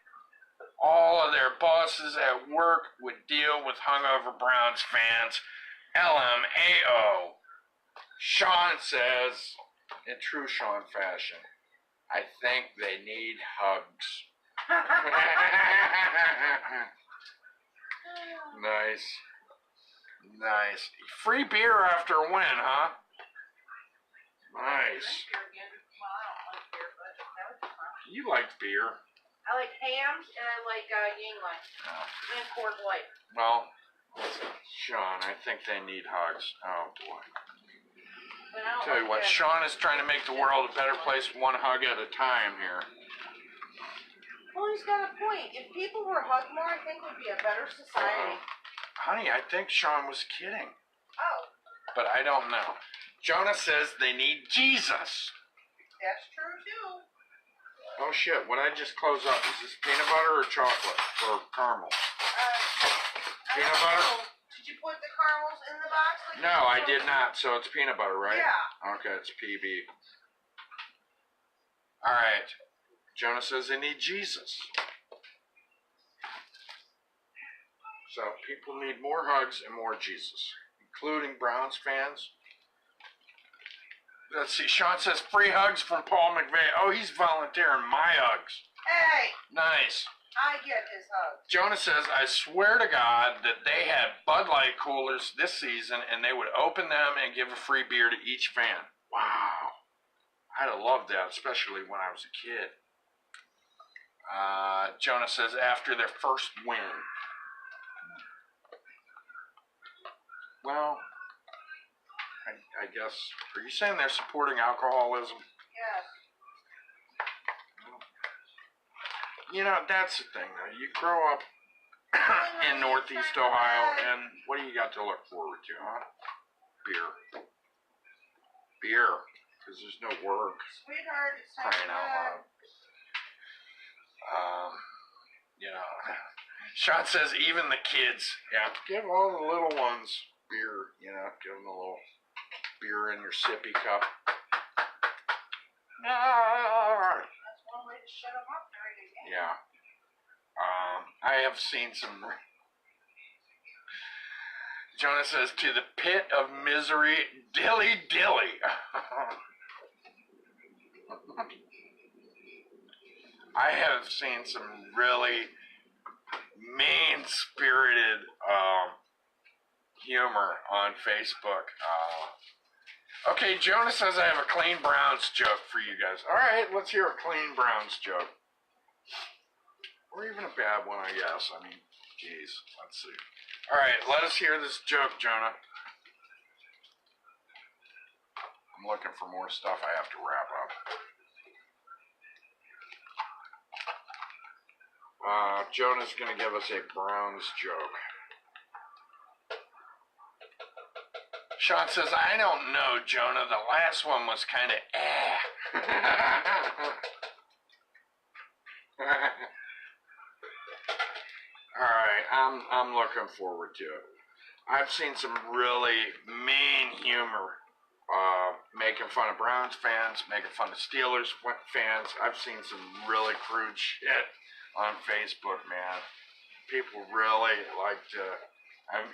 All of their bosses at work would deal with hungover Browns fans. LMAO. Sean says, in true Sean fashion, I think they need hugs. Nice. Free beer after a win, huh? Nice. You like beer. I like hams and I like Yingling. And Coors Light. Well, Sean, I think they need hugs. Oh, boy. Tell you what, Sean is trying to make the world a better place 1 hug at a time here. Well, he's got a point. If people were hugged more, I think we'd be a better society. Honey, I think Sean was kidding. Oh. But I don't know. Jonah says they need Jesus. That's true, too. Oh, shit. What did I just close up? Is this peanut butter or chocolate? Or caramel? Peanut butter? Did you put the caramels in the box? Like No, I did not. So it's peanut butter, right? Yeah. Okay, it's PB. All right. Jonah says they need Jesus. So people need more hugs and more Jesus, including Browns fans. Let's see. Sean says free hugs from Paul McVay. Oh, he's volunteering my hugs. Hey! Nice. I get his hugs. Jonah says, I swear to God that they had Bud Light coolers this season and they would open them and give a free beer to each fan. Wow. I'd have loved that, especially when I was a kid. Jonah says, after their first win. Well, I guess, are you saying they're supporting alcoholism? Yes. You know, that's the thing, though. You grow up in Northeast Ohio, and what do you got to look forward to, huh? Beer. Because there's no work. Sweetheart, it's time Crying out loud. You know, Sean says even the kids. Yeah, give all the little ones beer, you know, give them a little beer in your sippy cup. That's one way to shut them up during the game. Yeah. I have seen some. Jonah says, to the pit of misery, dilly dilly. I have seen some really mean-spirited humor on Facebook. Okay, Jonah says I have a clean Browns joke for you guys. All right, let's hear a clean Browns joke. Or even a bad one, I guess. I mean, geez, let's see. All right, let us hear this joke, Jonah. I'm looking for more stuff I have to wrap up. Jonah's going to give us a Browns joke. Sean says, I don't know, Jonah. The last one was kind of All right, I'm looking forward to it. I've seen some really mean humor, making fun of Browns fans, making fun of Steelers fans. I've seen some really crude shit on Facebook, man. People really like to. I've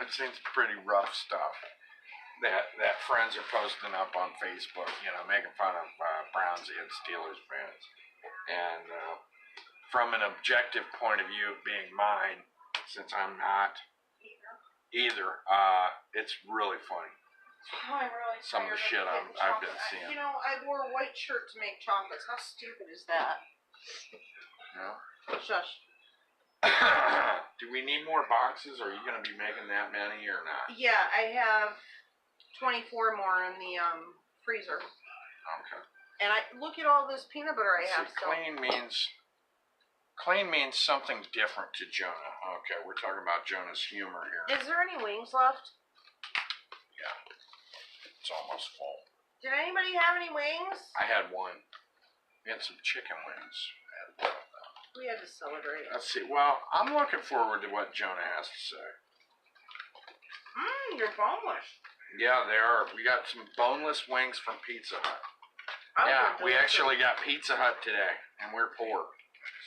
seen some pretty rough stuff that friends are posting up on Facebook. You know, making fun of Browns and Steelers fans, and from an objective point of view, being mine, since I'm not either, it's really funny. Oh, I'm really Some of the shit tired of I've making been chocolate. seeing. You know, I wore a white shirt to make chocolates. How stupid is that? No? Shush. Do we need more boxes? Are you going to be making that many or not? Yeah, I have 24 more in the freezer. Okay. And I look at all this peanut butter I have. See, clean means something different to Jonah. Okay, we're talking about Jonah's humor here. Is there any wings left? Yeah. It's almost full. Did anybody have any wings? I had one. We had some chicken wings. I had one of them. We had to celebrate. Let's see. Well, I'm looking forward to what Jonah has to say. You're boneless. Yeah, they are. We got some boneless wings from Pizza Hut. Oh, Yeah, they're we delicious. actually got Pizza Hut today, and we're poor.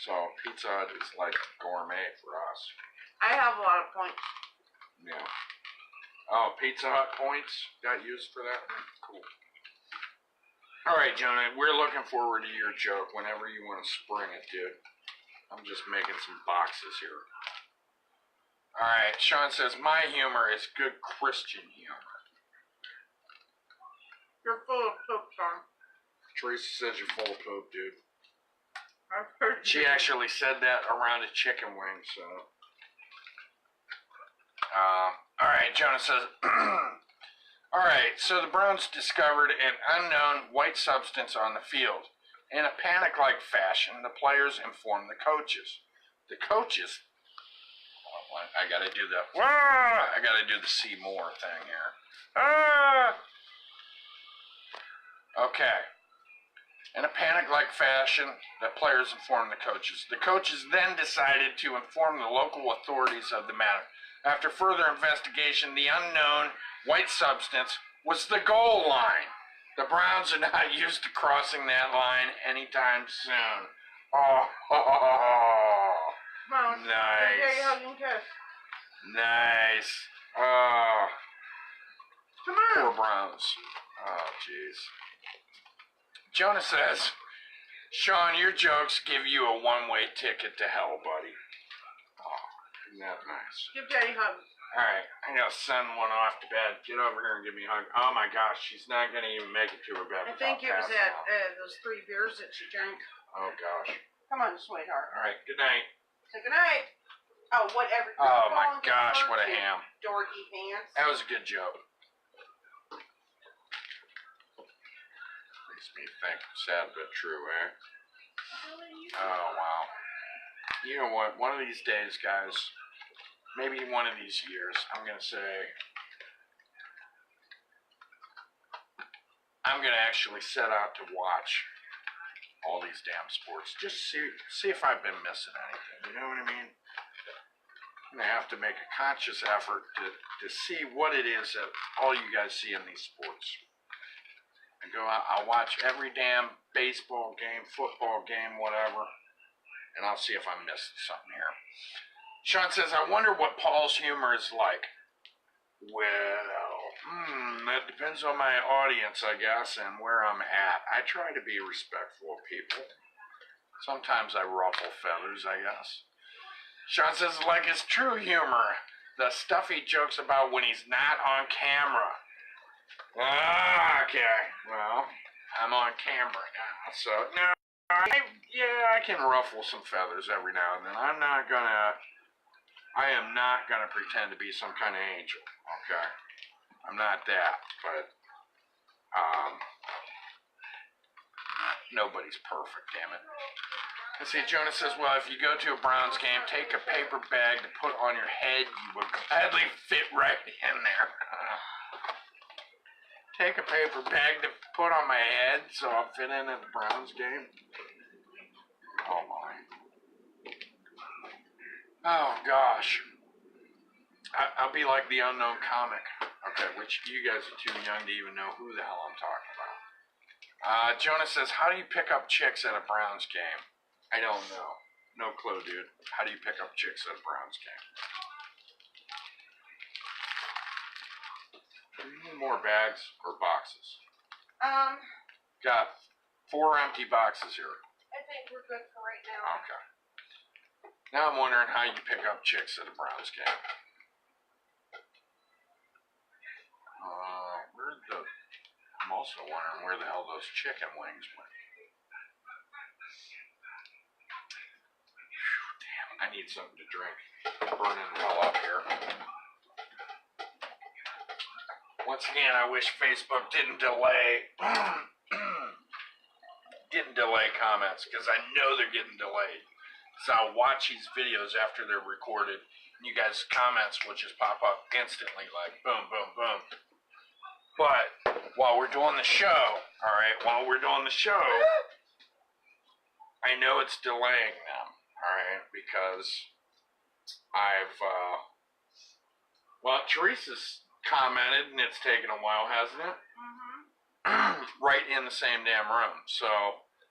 So Pizza Hut is like gourmet for us. I have a lot of points. Yeah. Oh, Pizza Hut points got used for that? Cool. All right, Jonah, we're looking forward to your joke whenever you want to spring it, dude. I'm just making some boxes here. All right, Sean says, my humor is good Christian humor. You're full of poop, Sean. Teresa says you're full of poop, dude. I've heard She actually said that around a chicken wing, so. All right, Jonah says, all right, so the Browns discovered an unknown white substance on the field. In a panic-like fashion, the players informed the coaches. The coaches, I gotta do the, I gotta do the see more thing here. Okay. In a panic-like fashion, the players informed the coaches. The coaches then decided to inform the local authorities of the matter. After further investigation, the unknown white substance was the goal line. The Browns are not used to crossing that line anytime soon. Oh, Come on. nice. Okay, hug and kiss. Nice. Oh, Come on. poor Browns. Oh, jeez. Jonah says, Sean, your jokes give you a one-way ticket to hell, buddy. Oh, isn't that nice? Give Daddy a hug. All right, I gotta send one off to bed. Get over here and give me a hug. Oh my gosh, she's not gonna even make it to her bed. I think it was without at passing out. those 3 beers that she drank. Oh gosh. Come on, sweetheart. All right, good night. Say goodnight. Oh, whatever. Oh my Don't gosh, hurt what a you, ham. Dorky pants. That was a good joke. Makes me think. Sad but true, eh? Oh wow. You know what? One of these days, guys, maybe one of these years, I'm gonna actually set out to watch all these damn sports. Just see if I've been missing anything. You know what I mean? I'm gonna have to make a conscious effort to see what it is that all you guys see in these sports. I go out, I'll watch every damn baseball game, football game, whatever, and I'll see if I'm missing something here. Sean says, I wonder what Paul's humor is like. Well, that depends on my audience, I guess, and where I'm at. I try to be respectful of people. Sometimes I ruffle feathers, I guess. Sean says, like his true humor, the stuff he jokes about when he's not on camera. Okay, well, I'm on camera now, so no, I can ruffle some feathers every now and then. I am not gonna pretend to be some kind of angel, okay? I'm not that, but, nobody's perfect, damn it. Let's see, Jonah says, well, if you go to a Browns game, take a paper bag to put on your head. You would gladly fit right in there. Take a paper bag to put on my head so I'll fit in at the Browns game. Oh, my. Oh, gosh. I'll be like the unknown comic. Okay, which you guys are too young to even know who the hell I'm talking about. Jonah says, how do you pick up chicks at a Browns game? I don't know. No clue, dude. How do you pick up chicks at a Browns game? Do you need more bags or boxes? Got 4 empty boxes here. I think we're good for right now. Okay. Now I'm wondering how you pick up chicks at a Browns game. I'm also wondering where the hell those chicken wings went. I need something to drink. Burning the hell up here. Once again, I wish Facebook didn't delay comments, because I know they're getting delayed. So I'll watch these videos after they're recorded, and you guys' comments will just pop up instantly, like boom, boom, boom. But while we're doing the show, I know it's delaying them. Alright, because Teresa's commented, and it's taken a while, hasn't it? Mm-hmm. Right in the same damn room, so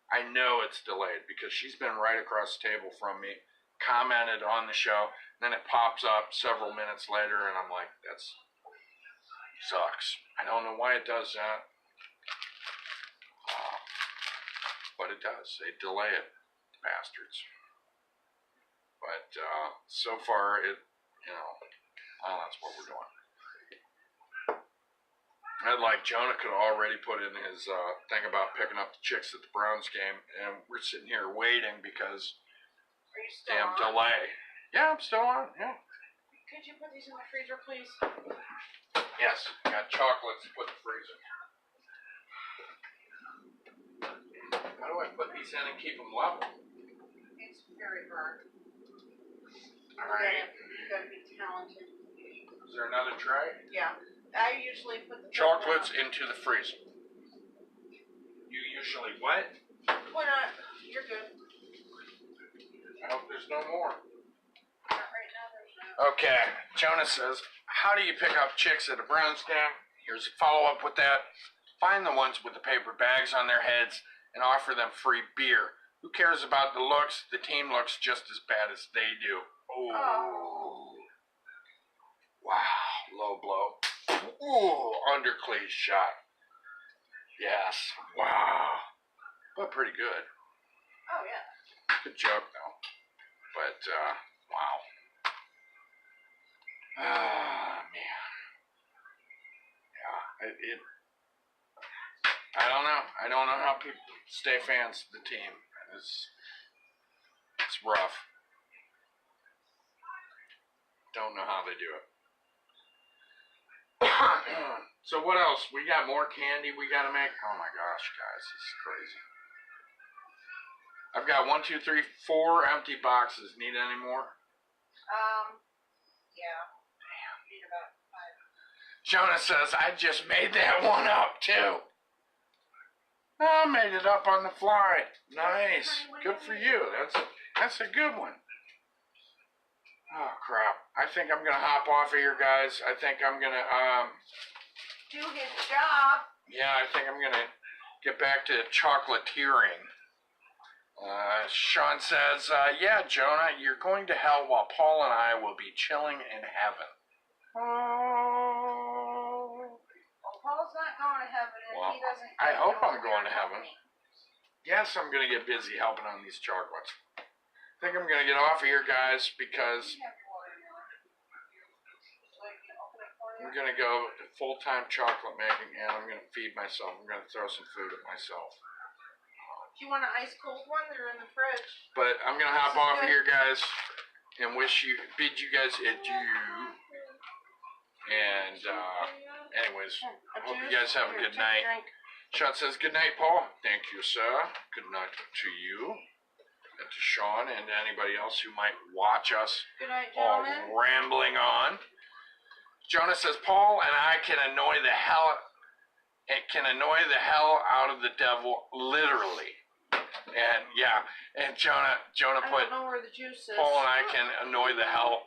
I know it's delayed, because she's been right across the table from me, commented on the show, then it pops up several minutes later, and I'm like, that sucks. I don't know why it does that, but it does. They delay it, bastards. But so far, that's what we're doing. I'd like Jonah could already put in his thing about picking up the chicks at the Browns game, and we're sitting here waiting because Are you still damn on? delay. Yeah, I'm still on. Yeah. Could you put these in the freezer, please? Yes, got chocolates to put in the freezer. How do I put these in and keep them level? It's very burnt. Alright. You gotta be talented. Is there another tray? Yeah. I usually put the Chocolates into the freezer. You usually what? Why not? You're good. I hope there's no more. Not right now, there's no. Okay, Jonah says, how do you pick up chicks at a Browns game? Here's a follow-up with that. Find the ones with the paper bags on their heads and offer them free beer. Who cares about the looks? The team looks just as bad as they do. Oh. Wow, low blow. Ooh, undercleave shot. Yes, wow. But pretty good. Oh, yeah. Good joke, though. But, wow. Man. Yeah, I don't know. I don't know how people stay fans of the team. It's rough. Don't know how they do it. So what else? We got more candy we gotta make. Oh my gosh, guys, this is crazy. I've got 1, 2, 3, 4 empty boxes. Need any more? Yeah. Damn. Need about 5. Jonah says, I just made that one up too. Oh, made it up on the fly. Nice. Good for you. That's a good one. Oh crap. I think I'm gonna hop off of here, guys. I think I'm gonna Do his job. yeah, I think I'm gonna get back to chocolatiering. Sean says, yeah, Jonah, you're going to hell while Paul and I will be chilling in heaven. Oh. Well, Paul's not going to heaven if Well, he doesn't. I hope go I'm going to there. heaven. Yes, I'm gonna get busy helping on these chocolates. I think I'm gonna get off of here, guys, because I'm gonna go to full-time chocolate making, and I'm gonna feed myself. I'm gonna throw some food at myself. Do you want an ice cold one? They're in the fridge. But I'm gonna hop off of here, guys, and bid you guys adieu. And anyways, I hope you guys have a good night. Sean says, good night, Paul. Thank you, sir. Good night to you, and to Sean, and to anybody else who might watch us Good night, all gentlemen. rambling on. Jonah says, Paul and I can annoy the hell out of the devil, literally. And yeah, and Jonah I put, don't know where the juice is. Paul and I can annoy the hell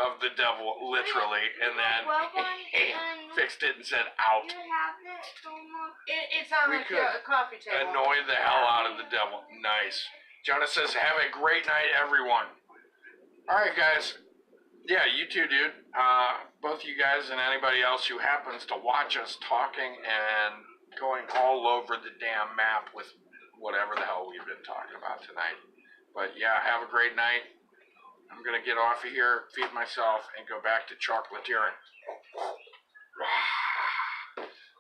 of the devil, literally, and then fixed it and said, out. You have it so much. It's on We the could coffee table. Annoy the hell out of the devil. Nice. Jonah says, have a great night, everyone. All right, guys. Yeah, you too, dude. Both you guys and anybody else who happens to watch us talking and going all over the damn map with whatever the hell we've been talking about tonight. But yeah, have a great night. I'm going to get off of here, feed myself, and go back to chocolatiering.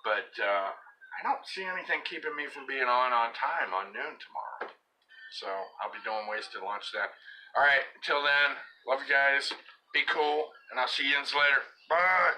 But I don't see anything keeping me from being on time on noon tomorrow. So I'll be doing wasted lunch then. All right, until then, love you guys. Be cool, and I'll see you later. Bye.